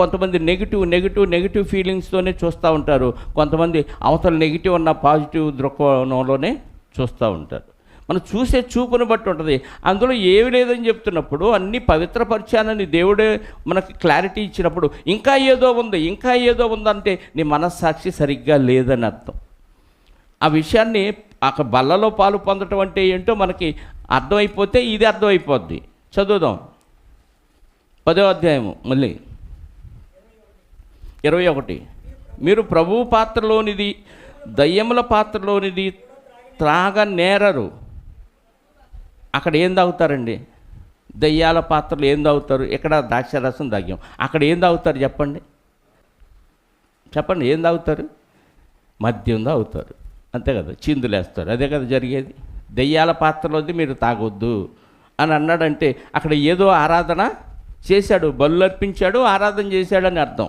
కొంతమంది నెగిటివ్ ఫీలింగ్స్తోనే చూస్తూ ఉంటారు. కొంతమంది అవతల నెగిటివ్ ఉన్న పాజిటివ్ దృక్కోణంలోనే చూస్తూ ఉంటారు. మనం చూసే చూపును బట్టి ఉంటుంది. అందులో ఏమి లేదని చెప్తున్నప్పుడు అన్నీ పవిత్రపరిచానని దేవుడే మనకి క్లారిటీ ఇచ్చినప్పుడు ఇంకా ఏదో ఉందంటే నీ మనస్సాక్షి సరిగ్గా లేదని అర్థం. ఆ విషయాన్ని అక్కడ బల్లలో పాలు పొందటం అంటే ఏంటో మనకి అర్థమైపోతే ఇది అర్థమైపోద్ది. చదువుదాం 10వ అధ్యాయము మళ్ళీ 21 మీరు ప్రభువు పాత్రలోనిది దయ్యముల పాత్రలోనిది త్రాగ నేరరు. అక్కడ ఏం తాగుతారండి? దయ్యాల పాత్రలు ఏం తాగుతారు? ఇక్కడ ద్రాక్షారసం తాగాం. అక్కడ ఏం తాగుతారు చెప్పండి? ఏం తాగుతారు? మద్యం తాగుతారు, అంతే కదా, చిందులేస్తారు. అదే కదా జరిగేది. దయ్యాల పాత్రలోది మీరు తాగొద్దు అని అన్నాడంటే అక్కడ ఏదో ఆరాధన చేశాడు, బలు అర్పించాడు, ఆరాధన చేశాడని అర్థం.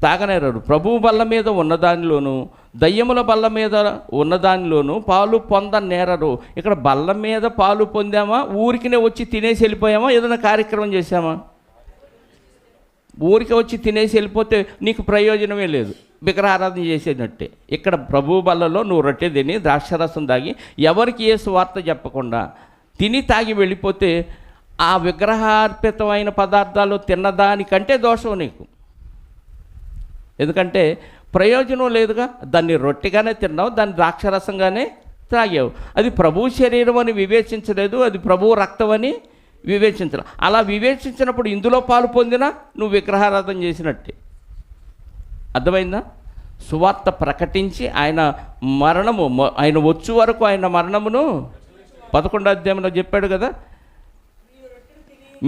తాగనేరాడు. ప్రభువు బల్ల మీద ఉన్నదానిలోనూ దయ్యముల బల్ల మీద ఉన్నదానిలోనూ పాలు పొందనేరరు. ఇక్కడ బల్ల మీద పాలు పొందామా, ఊరికినే వచ్చి తినేసి వెళ్ళిపోయామా, ఏదైనా కార్యక్రమం చేశామా? ఊరికే వచ్చి తినేసి వెళ్ళిపోతే నీకు ప్రయోజనమే లేదు, విగ్రహారాధన చేసేటట్టే. ఇక్కడ ప్రభువు బల్లలో నువ్వు రొట్టె తిని ద్రాక్షరసం తాగి ఎవరికి ఏ సువార్త చెప్పకుండా తిని తాగి వెళ్ళిపోతే ఆ విగ్రహార్పితమైన పదార్థాలు తిన్నదానికంటే దోషం నీకు. ఎందుకంటే ప్రయోజనం లేదుగా. దాన్ని రొట్టెగానే తిన్నావు, దాన్ని ద్రాక్షరసంగానే త్రాగావు. అది ప్రభు శరీరం అని వివేచించలేదు, అది ప్రభు రక్తం అని వివేచించలేదు. అలా వివేచించినప్పుడు ఇందులో పాలు పొందినా నువ్వు విగ్రహారాధన చేసినట్టే. అర్థమైందా? సువార్త ప్రకటించి ఆయన మరణము, ఆయన వచ్చు వరకు ఆయన మరణమును 11వ అధ్యాయంలో చెప్పాడు కదా,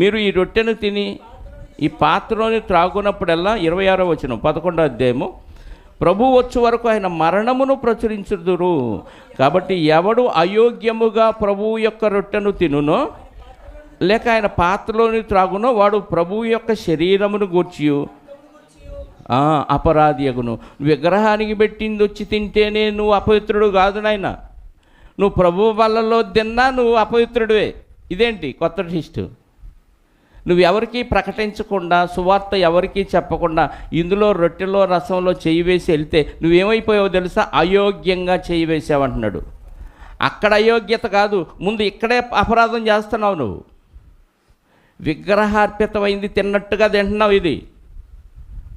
మీరు ఈ రొట్టెను తిని ఈ పాత్రలోని త్రాగునప్పుడల్లా 26వ వచనం 11వ అధ్యాయము, ప్రభు వచ్చు వరకు ఆయన మరణమును ప్రచురించుదురు. కాబట్టి ఎవడు అయోగ్యముగా ప్రభువు యొక్క రొట్టెను తినునో లేక ఆయన పాత్రలోని త్రాగునో వాడు ప్రభువు యొక్క శరీరమును గూర్చి అపరాధియగును. విగ్రహానికి పెట్టింది వచ్చి తింటేనే నువ్వు అపవిత్రుడు కాదు నాయన. నువ్వు ప్రభువు బల్లలో తిన్నా నువ్వు అపవిత్రుడివే. ఇదేంటి కొత్త టెస్ట్? నువ్వు ఎవరికీ ప్రకటించకుండా, సువార్త ఎవరికీ చెప్పకుండా ఇందులో రొట్టెలో రసంలో చేయి వేసి వెళ్తే నువ్వేమైపోయావో తెలుసా? అయోగ్యంగా చేయి వేసావంటున్నాడు. అక్కడ అయోగ్యత కాదు, ముందు ఇక్కడే అపరాధం చేస్తున్నావు. నువ్వు విగ్రహార్పితమైంది తిన్నట్టుగా తింటున్నావు. ఇది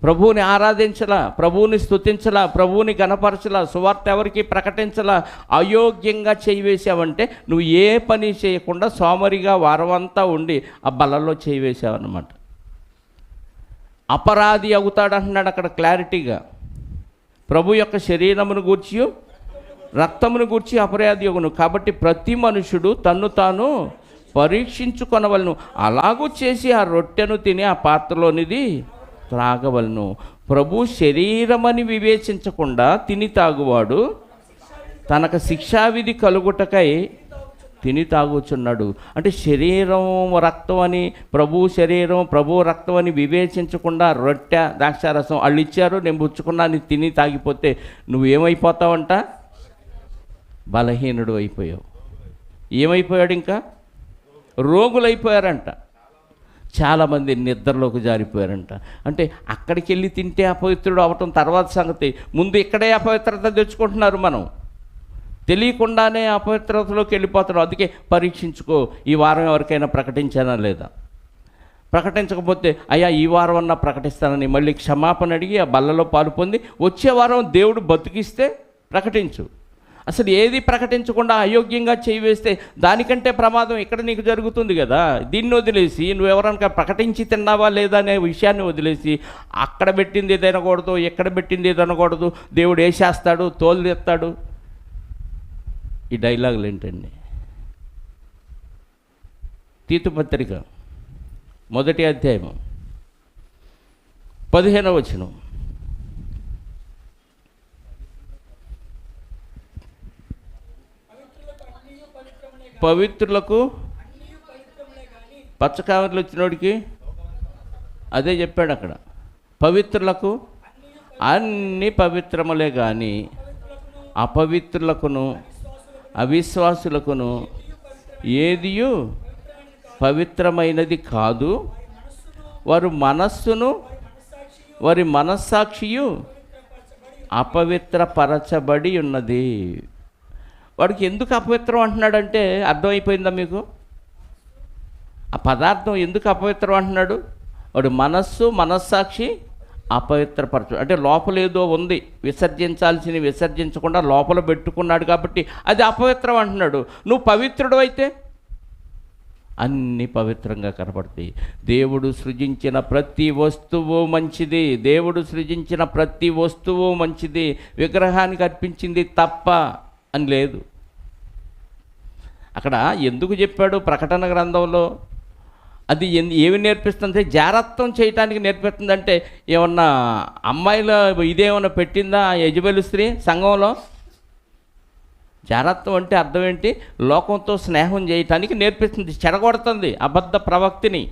ప్రభువుని ఆరాధించలా, ప్రభువుని స్తుతించలా, ప్రభువుని గణపరచలా, సువార్త ఎవరికి ప్రకటించలా, అయోగ్యంగా చేయి వేసావంటే నువ్వు ఏ పని చేయకుండా సోమరిగా వారమంతా ఉండి ఆ బలలో చేయి వేసావన్నమాట. అపరాధి అవుతాడంటున్నాడు అక్కడ క్లారిటీగా. ప్రభు యొక్క శరీరమును గూర్చి రక్తమును గూర్చి అపరాధి అగును. కాబట్టి ప్రతి మనుషుడు తన్ను తాను పరీక్షించుకొనవలను. అలాగూ చేసి ఆ రొట్టెను తిని ఆ పాత్రలోనిది త్రాగవలను. ప్రభు శరీరమని వివేచించకుండా తిని తాగువాడు తనకు శిక్షావిధి కలుగుటకై తిని తాగుచున్నాడు. అంటే శరీరం రక్తం అని, ప్రభు శరీరం ప్రభు రక్తం అని వివేచించకుండా రొట్టె ద్రాక్షారసం వాళ్ళు ఇచ్చారు, నేను పుచ్చుకున్నా అని తిని తాగిపోతే నువ్వేమైపోతావంట? బలహీనుడు అయిపోయావు. ఏమైపోయాడు? ఇంకా రోగులైపోయారంట. చాలామంది నిద్రలోకి జారిపోయారంట. అంటే అక్కడికి వెళ్ళి తింటే అపవిత్రుడు అవటం తర్వాత సంగతి, ముందు ఇక్కడే అపవిత్రత తెచ్చుకుంటున్నారు. మనం తెలియకుండానే అపవిత్రతలోకి వెళ్ళిపోతున్నాం. అందుకే పరీక్షించుకో, ఈ వారం ఎవరికైనా ప్రకటించానా లేదా. ప్రకటించకపోతే అయ్యా ఈ వారం అన్నా ప్రకటిస్తానని మళ్ళీ క్షమాపణ అడిగి ఆ బల్లలో పాలు పొంది వచ్చే వారం దేవుడు బతికిస్తే ప్రకటించు. అసలు ఏది ప్రకటించకుండా అయోగ్యంగా చేయి వేస్తే దానికంటే ప్రమాదం ఇక్కడ నీకు జరుగుతుంది కదా. దీన్ని వదిలేసి నువ్వెవరైనా ప్రకటించి తిన్నావా లేదా అనే విషయాన్ని వదిలేసి అక్కడ పెట్టింది ఏదైనకూడదు, ఎక్కడ పెట్టింది ఏదనకూడదు, దేవుడు వేసేస్తాడు, తోలు తెస్తాడు. ఈ డైలాగులు ఏంటండి? తీతు పత్రిక 1వ అధ్యాయం 15వ వచనం, పవిత్రులకు పచ్చకావర్లు వచ్చినోడికి అదే చెప్పాడు అక్కడ. పవిత్రులకు అన్ని పవిత్రములే కానీ అపవిత్రులకును అవిశ్వాసులకును ఏదియు పవిత్రమైనది కాదు. వారి మనస్సును వారి మనస్సాక్షియు అపవిత్రపరచబడి ఉన్నది. వాడికి ఎందుకు అపవిత్రం అంటున్నాడంటే అర్థమైపోయిందా మీకు? ఆ పదార్థం ఎందుకు అపవిత్రం అంటున్నాడు? వాడు మనస్సు మనస్సాక్షి అపవిత్రపరచు. అంటే లోపల ఏదో ఉంది, విసర్జించాల్సింది విసర్జించకుండా లోపల పెట్టుకున్నాడు కాబట్టి అది అపవిత్రం అంటున్నాడు. నువ్వు పవిత్రుడు అయితే అన్నీ పవిత్రంగా కనపడతాయి. దేవుడు సృజించిన ప్రతి వస్తువు మంచిది. దేవుడు సృజించిన ప్రతి వస్తువు మంచిది. విగ్రహానికి అర్పించింది తప్ప అని లేదు. అక్కడ ఎందుకు చెప్పాడు ప్రకటన గ్రంథంలో? అది ఏమి నేర్పిస్తుందంటే జారత్వం చేయటానికి నేర్పిస్తుందంటే ఏమన్నా అమ్మాయిల ఇదేమన్నా పెట్టిందా యజబెలు స్త్రీ సంఘంలో? జారత్వం అంటే అర్థం ఏంటి? లోకంతో స్నేహం చేయటానికి నేర్పిస్తుంది, చెడగొడుతుంది అబద్ధ ప్రవక్తిని.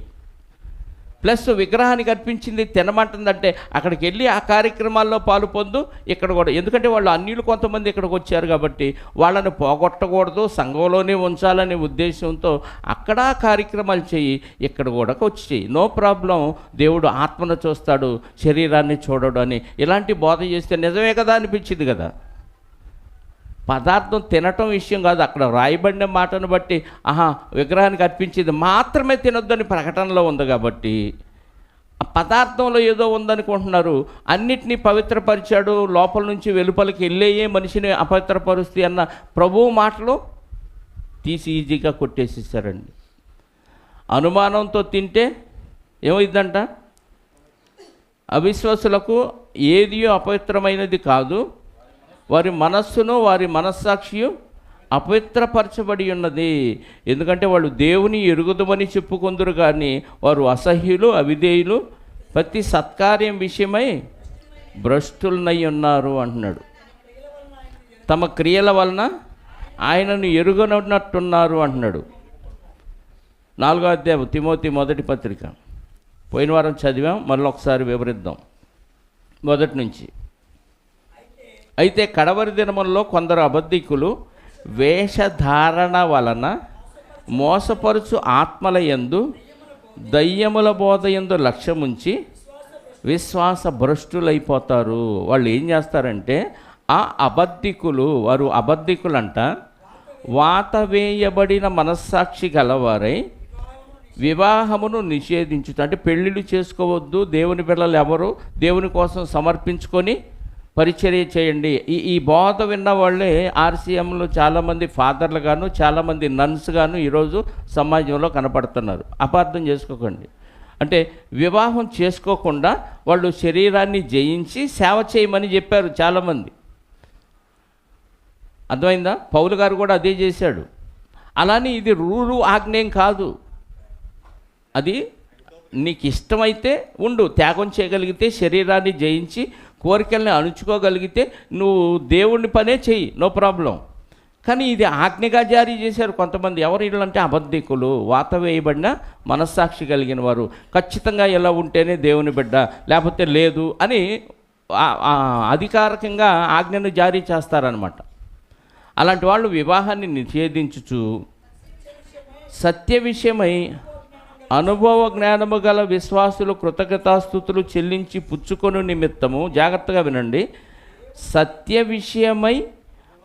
ప్లస్ విగ్రహానికి అర్పించింది తినమంటుందంటే అక్కడికి వెళ్ళి ఆ కార్యక్రమాల్లో పాలు పొందు. ఇక్కడ కూడా ఎందుకంటే వాళ్ళు అన్యులు కొంతమంది ఇక్కడికి వచ్చారు కాబట్టి వాళ్ళని పోగొట్టకూడదు, సంఘంలోనే ఉంచాలనే ఉద్దేశంతో అక్కడ కార్యక్రమాలు చెయ్యి, ఇక్కడ కూడా వచ్చి చెయ్యి, నో ప్రాబ్లం. దేవుడు ఆత్మను చూస్తాడు, శరీరాన్ని చూడడు అని ఇలాంటి బోధ చేస్తే నిజమే కదా అనిపించింది కదా. పదార్థం తినటం విషయం కాదు, అక్కడ రాయబడిన మాటను బట్టి విగ్రహానికి అర్పించేది మాత్రమే తినొద్దని ప్రకటనలో ఉంది కాబట్టి ఆ పదార్థంలో ఏదో ఉందనుకుంటున్నారు. అన్నిటినీ పవిత్రపరిచాడు, లోపల నుంచి వెలుపలికి వెళ్ళేయే మనిషిని అపవిత్రపరుస్తే అన్న ప్రభువు మాటలు తీసి ఈజీగా కొట్టేసిస్తారండి. అనుమానంతో తింటే ఏమైందంట? అవిశ్వాసులకు ఏదియో అపవిత్రమైనది కాదు, వారి మనస్సును వారి మనస్సాక్షియు అపవిత్రపరచబడి ఉన్నది. ఎందుకంటే వాళ్ళు దేవుని ఎరుగుదమని చెప్పుకొందురు కానీ వారు అసహ్యులు, అవిధేయులు, ప్రతి సత్కార్యం విషయమై భ్రష్టులనై ఉన్నారు అంటున్నాడు. తమ క్రియల వలన ఆయనను ఎరుగనట్టున్నారు అంటున్నాడు. 4వ అధ్యాయం తిమోతి మొదటి పత్రిక పోయిన వారం చదివాం, మళ్ళీ ఒకసారి వివరిద్దాం మొదటి నుంచి. అయితే కడవరి దినములలో కొందరు అబద్ధికులు వేషధారణ వలన మోసపరుచు ఆత్మల యందు దయ్యముల బోధ యందు లక్ష్యముంచి విశ్వాస భ్రష్టులైపోతారు. వాళ్ళు ఏం చేస్తారంటే ఆ అబద్ధికులు, వారు అబద్ధికులంట, వాత వేయబడిన మనస్సాక్షి గలవారై వివాహమును నిషేధించుట, అంటే పెళ్ళిళ్ళు చేసుకోవద్దు, దేవుని పిల్లలు ఎవరు దేవుని కోసం సమర్పించుకొని పరిచర్య చేయండి. ఈ బోధ విన్న వాళ్ళే ఆర్సీఎంలో చాలామంది ఫాదర్లు గాను చాలామంది నన్స్ గాను ఈరోజు సమాజంలో కనపడుతున్నారు. అపార్థం చేసుకోకండి. అంటే వివాహం చేసుకోకుండా వాళ్ళు శరీరాన్ని జయించి సేవ చేయమని చెప్పారు చాలామంది. అర్థమైందా? పౌలు గారు కూడా అదే చేశాడు. అలానే ఇది రూలు ఆజ్ఞేయం కాదు. అది నీకు ఇష్టమైతే ఉండు, త్యాగం చేయగలిగితే, శరీరాన్ని జయించి కోరికల్ని అణుచుకోగలిగితే నువ్వు దేవుని పనే చెయ్యి, నో ప్రాబ్లం. కానీ ఇది ఆజ్ఞగా జారీ చేశారు కొంతమంది. ఎవరు వీళ్ళంటే అబద్ధికులు, వాత వేయబడిన మనస్సాక్షి కలిగిన వారు, ఖచ్చితంగా ఎలా ఉంటేనే దేవుని బిడ్డ, లేకపోతే లేదు అని అధికారికంగా ఆజ్ఞను జారీ చేస్తారనమాట. అలాంటి వాళ్ళు వివాహాన్ని నిషేధించుచు సత్య విషయమై అనుభవ జ్ఞానము గల విశ్వాసులు కృతజ్ఞతాస్తుతులు చెల్లించి పుచ్చుకొను నిమిత్తము, జాగ్రత్తగా వినండి, సత్య విషయమై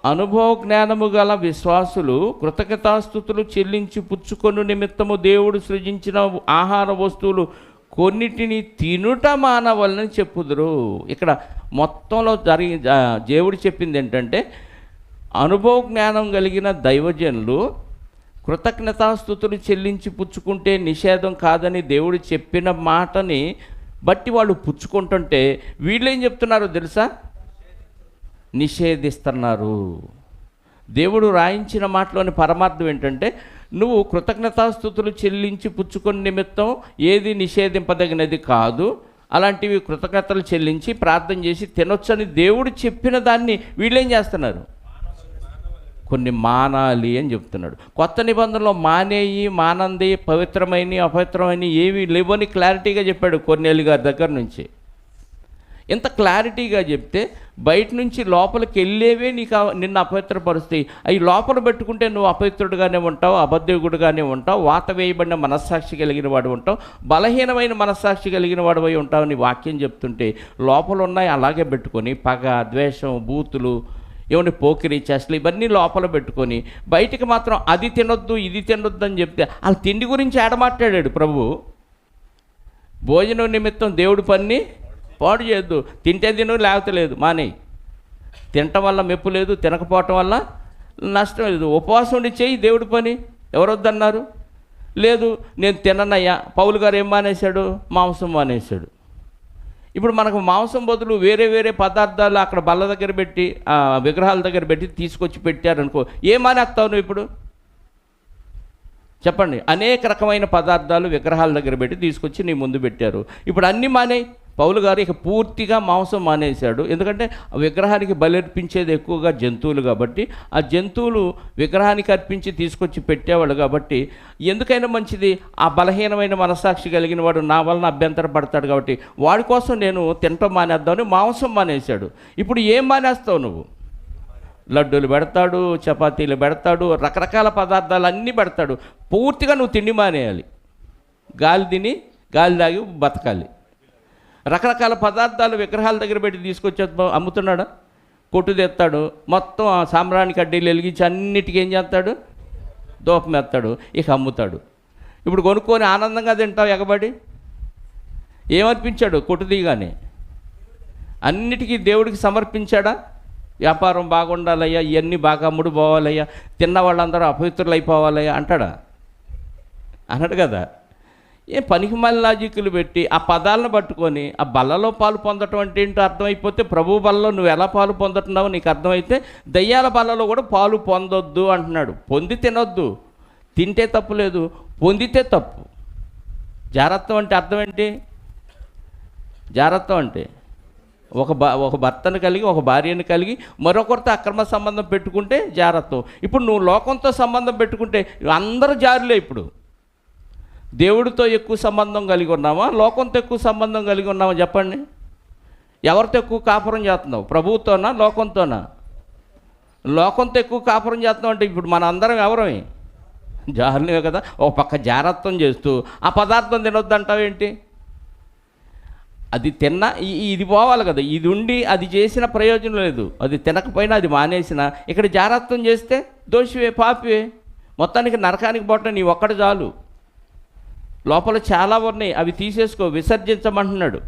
అనుభవ జ్ఞానము గల విశ్వాసులు కృతజ్ఞతాస్తుతులు చెల్లించి పుచ్చుకొను నిమిత్తము దేవుడు సృజించిన ఆహార వస్తువులు కొన్నిటిని తినుట మానవాలని చెప్పుదురు. ఇక్కడ మొత్తంలో దేవుడు చెప్పింది ఏంటంటే అనుభవ జ్ఞానం కలిగిన దైవజనులు కృతజ్ఞతాస్తుతులు చెల్లించి పుచ్చుకుంటే నిషేధం కాదని దేవుడు చెప్పిన మాటని బట్టి వాళ్ళు పుచ్చుకుంటుంటే వీళ్ళేం చెప్తున్నారో తెలుసా? నిషేధిస్తున్నారు. దేవుడు రాయించిన మాటలోని పరమార్థం ఏంటంటే నువ్వు కృతజ్ఞతాస్తుతులు చెల్లించి పుచ్చుకునే నిమిత్తం ఏది నిషేధింపదగినది కాదు, అలాంటివి కృతజ్ఞతలు చెల్లించి ప్రార్థన చేసి తినొచ్చని దేవుడు చెప్పిన దాన్ని వీళ్ళేం చేస్తున్నారు? కొన్ని మానాలి అని చెప్తున్నాడు. కొత్త నిబంధనలో మానేయి, మానంది, పవిత్రమైన అపవిత్రమైన ఏవి లేవని క్లారిటీగా చెప్పాడు కొర్నేలి గారి దగ్గర నుంచి. ఇంత క్లారిటీగా చెప్తే బయట నుంచి లోపలికి వెళ్ళేవే నిన్ను అపవిత్రపరుస్తాయి. అవి లోపల పెట్టుకుంటే నువ్వు అపవిత్రుడుగానే ఉంటావు, అబద్ధికుడుగానే ఉంటావు, వాత వేయబడిన మనస్సాక్షి కలిగిన వాడు ఉంటావు, బలహీనమైన మనస్సాక్షి కలిగిన వాడు అయి ఉంటావు అని వాక్యం చెప్తుంటే లోపల ఉన్నాయి అలాగే పెట్టుకొని పగ, ద్వేషం, బూతులు, ఏమంటే పోకిరి, చేష్టలు ఇవన్నీ లోపల పెట్టుకొని బయటికి మాత్రం అది తినొద్దు ఇది తినొద్దు అని చెప్తే వాళ్ళ తిండి గురించి ఏడమాట్లాడాడు ప్రభు. భోజనం నిమిత్తం దేవుడి పని పాడు చేయొద్దు, తింటే తిను లేకపోతే లేదు, మానేయి. తినటం వల్ల మెప్పు లేదు, తినకపోవటం వల్ల నష్టం లేదు. ఉపవాసం ఉండి చేయి దేవుడి పని, ఎవరొద్దన్నారు? లేదు నేను తిననయ్యా. పౌలు గారు ఏం మానేశాడు? మాంసం మానేశాడు. ఇప్పుడు మనకు మాంసం బదులు వేరే వేరే పదార్థాలు అక్కడ బల్ల దగ్గర పెట్టి విగ్రహాల దగ్గర పెట్టి తీసుకొచ్చి పెట్టారనుకో, ఏం మానేస్తావు నువ్వు ఇప్పుడు చెప్పండి? అనేక రకమైన పదార్థాలు విగ్రహాల దగ్గర పెట్టి తీసుకొచ్చి నీ ముందు పెట్టారు. ఇప్పుడు అన్నీ మానేయి. పౌలు గారు ఇక పూర్తిగా మాంసం మానేశాడు. ఎందుకంటే విగ్రహానికి బలర్పించేది ఎక్కువగా జంతువులు కాబట్టి, ఆ జంతువులు విగ్రహానికి అర్పించి తీసుకొచ్చి పెట్టేవాళ్ళు కాబట్టి, ఎందుకైనా మంచిది ఆ బలహీనమైన మనస్సాక్షి కలిగిన వాడు నా వలన అభ్యంతర పడతాడు కాబట్టి వాడి కోసం నేను తినటం మానేద్దామని మాంసం మానేశాడు. ఇప్పుడు ఏం మానేస్తావు నువ్వు? లడ్డూలు పెడతాడు, చపాతీలు పెడతాడు, రకరకాల పదార్థాలు అన్నీ పెడతాడు. పూర్తిగా నువ్వు తిండి మానేయాలి. గాలి తిని గాలి తాగి బతకాలి. రకరకాల పదార్థాలు విగ్రహాల దగ్గర పెట్టి తీసుకొచ్చి అమ్ముతున్నాడా? కొట్టు తెస్తాడు, మొత్తం ఆ సాంబ్రాణి కడ్డీలు వెలిగించి అన్నిటికీ ఏం చేస్తాడు? దూపం ఎత్తాడు, ఇక అమ్ముతాడు. ఇప్పుడు కొనుక్కొని ఆనందంగా తింటావు ఎగబడి. ఏమర్పించాడు? కొట్టు తీయగానే అన్నిటికీ దేవుడికి సమర్పించాడా? వ్యాపారం బాగుండాలయ్యా, ఇవన్నీ బాగా అమ్ముడు పోవాలయ్యా, తిన్న వాళ్ళందరూ అపవిత్రులు అయిపోవాలయ్యా అంటాడా? అన్నాడు కదా. ఏ పనికి మళ్ళీ లాజిక్లు పెట్టి ఆ పదాలను పట్టుకొని ఆ బల్లలో పాలు పొందటం అంటే ఏంటో అర్థమైపోతే, ప్రభు బల్లలో నువ్వు ఎలా పాలు పొందుతున్నావో నీకు అర్థమైతే దయ్యాల బల్లలో కూడా పాలు పొందొద్దు అంటున్నాడు. పొంది తినొద్దు, తింటే తప్పు లేదు, పొందితే తప్పు. జారత్వం అంటే అర్థం ఏంటి? జారత్వం అంటే ఒక భర్తను కలిగి ఒక భార్యను కలిగి మరొకరితో అక్రమ సంబంధం పెట్టుకుంటే జారత్వం. ఇప్పుడు నువ్వు లోకంతో సంబంధం పెట్టుకుంటే అందరూ జారులే. ఇప్పుడు దేవుడితో ఎక్కువ సంబంధం కలిగి ఉన్నామా, లోకంతో ఎక్కువ సంబంధం కలిగి ఉన్నామా చెప్పండి? ఎవరితో ఎక్కువ కాపురం చేస్తున్నావు? ప్రభువుతోనా లోకంతోనా? లోకంతో ఎక్కువ కాపురం చేస్తున్నావు అంటే ఇప్పుడు మన అందరం ఎవరమే? జారులే కదా. ఒక పక్క జారత్వం చేస్తూ ఆ పదార్థం తినొద్దంటావేంటి? అది తిన్నా ఇది పోవాలి కదా. ఇది ఉండి అది చేసిన ప్రయోజనం లేదు. అది తినకపోయినా అది మానేసినా ఇక్కడ జారత్వం చేస్తే దోషివే, పాపివే. మొత్తానికి నరకానికి పోవటం నీ ఒక్కటి చాలు. లోపల చాలా ఉన్నాయి, అవి తీసేసుకో, విసర్జించమంటున్నాడు.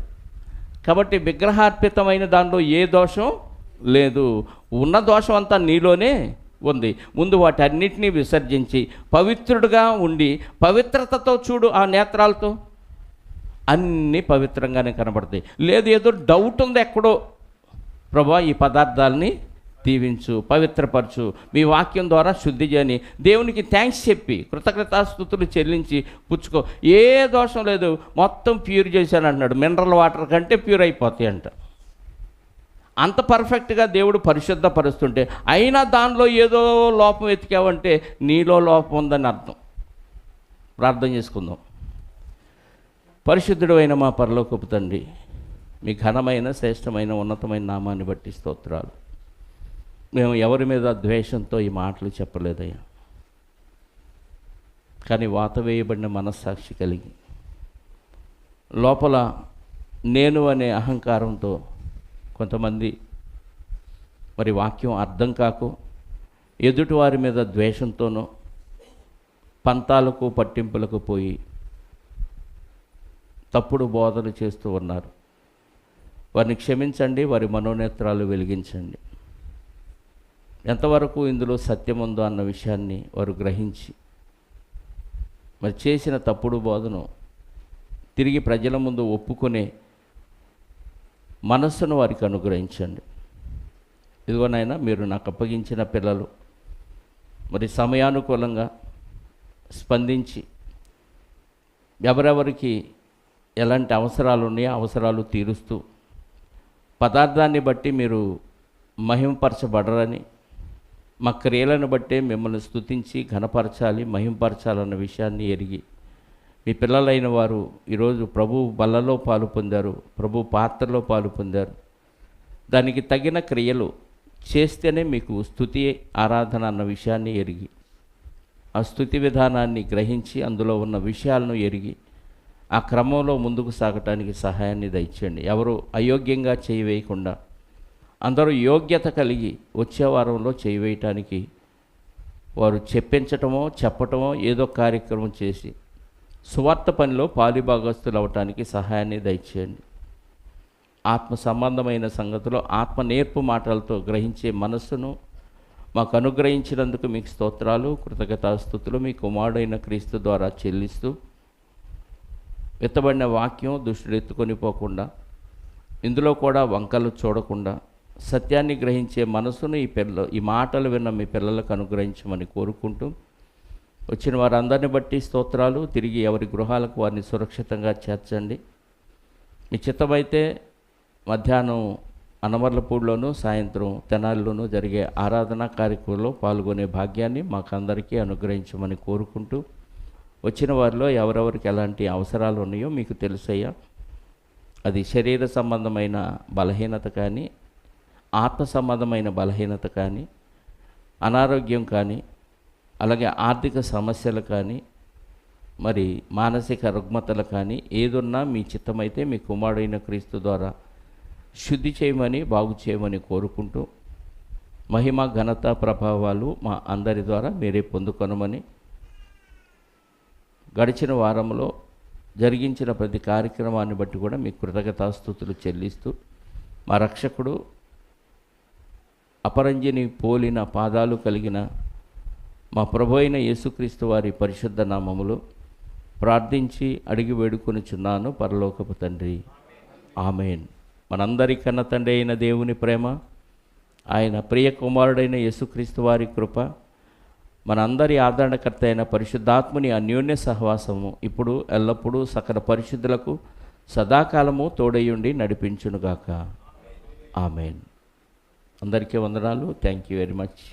కాబట్టి విగ్రహార్పితమైన దానిలో ఏ దోషం లేదు. ఉన్న దోషం అంతా నీలోనే ఉంది. ముందు వాటి అన్నిటినీ విసర్జించి పవిత్రుడుగా ఉండి, పవిత్రతతో చూడు ఆ నేత్రాలతో, అన్నీ పవిత్రంగానే కనబడతాయి. లేదు ఏదో డౌట్ ఉంది ఎక్కడో, ప్రభా ఈ పదార్థాలని దీవించు, పవిత్రపరచు, మీ వాక్యం ద్వారా శుద్ధి చేయని దేవునికి థ్యాంక్స్ చెప్పి కృతజ్ఞతాస్తుతులు చెల్లించి పుచ్చుకో. ఏ దోషం లేదు, మొత్తం ప్యూర్ చేశాను అంటున్నాడు. మినరల్ వాటర్ కంటే ప్యూర్ అయిపోతాయి అంట. అంత పర్ఫెక్ట్గా దేవుడు పరిశుద్ధపరుస్తుంటే అయినా దానిలో ఏదో లోపం వెతికావంటే నీలో లోపం ఉందని అర్థం. ప్రార్థన చేసుకుందాం. పరిశుద్ధుడు అయిన మా పరలోకపు తండ్రి, మీ ఘనమైన శ్రేష్టమైన ఉన్నతమైన నామాన్ని బట్టి స్తోత్రాలు. మేము ఎవరి మీద ద్వేషంతో ఈ మాటలు చెప్పలేదయ్యా, కానీ వాత వేయబడిన మనస్సాక్షి కలిగి లోపల నేను అనే అహంకారంతో కొంతమంది మరి వాక్యం అర్థం కాకు ఎదుటివారి మీద ద్వేషంతోనో పంతాలకు పట్టింపులకు పోయి తప్పుడు బోధన చేస్తూ ఉన్నారు. వారిని క్షమించండి, వారి మనోనేత్రాలు వెలిగించండి. ఎంతవరకు ఇందులో సత్యం ఉందో అన్న విషయాన్ని వారు గ్రహించి మరి చేసిన తప్పుడు బోధను తిరిగి ప్రజల ముందు ఒప్పుకునే మనస్సును వారికి అనుగ్రహించండి. ఇదిగో నాయనా, మీరు నాకు అప్పగించిన పిల్లలు మరి సమయానుకూలంగా స్పందించి ఎవరెవరికి ఎలాంటి అవసరాలు ఉన్నాయో అవసరాలు తీరుస్తూ పదార్థాన్ని బట్టి మీరు మహిమపరచబడరని, మా క్రియలను బట్టే మిమ్మల్ని స్తుతించి ఘనపరచాలి, మహిమపరచాలన్న విషయాన్ని ఎరిగి మీ పిల్లలైన వారు ఈరోజు ప్రభు బల్లలో పాలు పొందారు, ప్రభు పాత్రలో పాలు పొందారు. దానికి తగిన క్రియలు చేస్తేనే మీకు స్తుతి ఆరాధన అన్న విషయాన్ని ఎరిగి ఆ స్తుతి విధానాన్ని గ్రహించి అందులో ఉన్న విషయాలను ఎరిగి ఆ క్రమంలో ముందుకు సాగటానికి సహాయాన్ని దయచేయండి. ఎవరు అయోగ్యంగా చేయవేయకుండా అందరూ యోగ్యత కలిగి వచ్చే వారంలో చేయవేయటానికి వారు చెప్పించటమో చెప్పటమో ఏదో కార్యక్రమం చేసి సువార్త పనిలో పాలిభాగస్తులు అవటానికి సహాయాన్ని దయచేయండి. ఆత్మ సంబంధమైన సంగతిలో ఆత్మ నేర్పు మాటలతో గ్రహించే మనస్సును మాకు అనుగ్రహించినందుకు మీకు స్తోత్రాలు, కృతజ్ఞతాస్తుతులు మీ కుమారుడైన క్రీస్తు ద్వారా చెల్లిస్తూ, ఎత్తబడిన వాక్యం దుష్టుడు ఎత్తుకొని పోకుండా, ఇందులో కూడా వంకలు చూడకుండా సత్యాన్ని గ్రహించే మనసును ఈ మాటలు విన్న మీ పిల్లలకు అనుగ్రహించమని కోరుకుంటూ, వచ్చిన వారందరిని బట్టి స్తోత్రాలు. తిరిగి ఎవరి గృహాలకు వారిని సురక్షితంగా చేర్చండి. మీ చిత్తమైతే మధ్యాహ్నం అనమర్లపూడిలోను, సాయంత్రం తెనాలిలోనూ జరిగే ఆరాధనా కార్యక్రమంలో పాల్గొనే భాగ్యాన్ని మాకందరికీ అనుగ్రహించమని కోరుకుంటూ, వచ్చిన వారిలో ఎవరెవరికి ఎలాంటి అవసరాలు ఉన్నాయో మీకు తెలుసయ్యా. అది శరీర సంబంధమైన బలహీనత కానీ, ఆత్మ సంబంధమైన బలహీనత కానీ, అనారోగ్యం కానీ, అలాగే ఆర్థిక సమస్యలు కానీ, మరి మానసిక రుగ్మతలు కానీ, ఏదున్నా మీ చిత్తమైతే మీ కుమారుడైన క్రీస్తు ద్వారా శుద్ధి చేయమని, బాగు చేయమని కోరుకుంటూ, మహిమ ఘనత ప్రభావాలు మా అందరి ద్వారా మీరే పొందుకొనమని, గడిచిన వారంలో జరిగించిన ప్రతి కార్యక్రమాన్ని బట్టి కూడా మీ కృతజ్ఞతాస్తుతులు చెల్లిస్తూ, మా రక్షకుడు అపరంజిని పోలిన పాదాలు కలిగిన మా ప్రభు అయిన యేసుక్రీస్తు వారి పరిశుద్ధ నామములో ప్రార్థించి అడిగి వేడుకొనుచున్నాను పరలోకపు తండ్రి, ఆమేన్. మనందరి కన్న తండ్రి అయిన దేవుని ప్రేమ, ఆయన ప్రియ కుమారుడైన యేసుక్రీస్తు వారి కృప, మనందరి ఆదరణకర్త అయిన పరిశుద్ధాత్ముని అన్యోన్య సహవాసము ఇప్పుడు ఎల్లప్పుడూ సకల పరిశుద్ధులకు సదాకాలము తోడయుండి నడిపించునుగాక. ఆమేన్. అందరికీ వందనాలు. Thank you very much.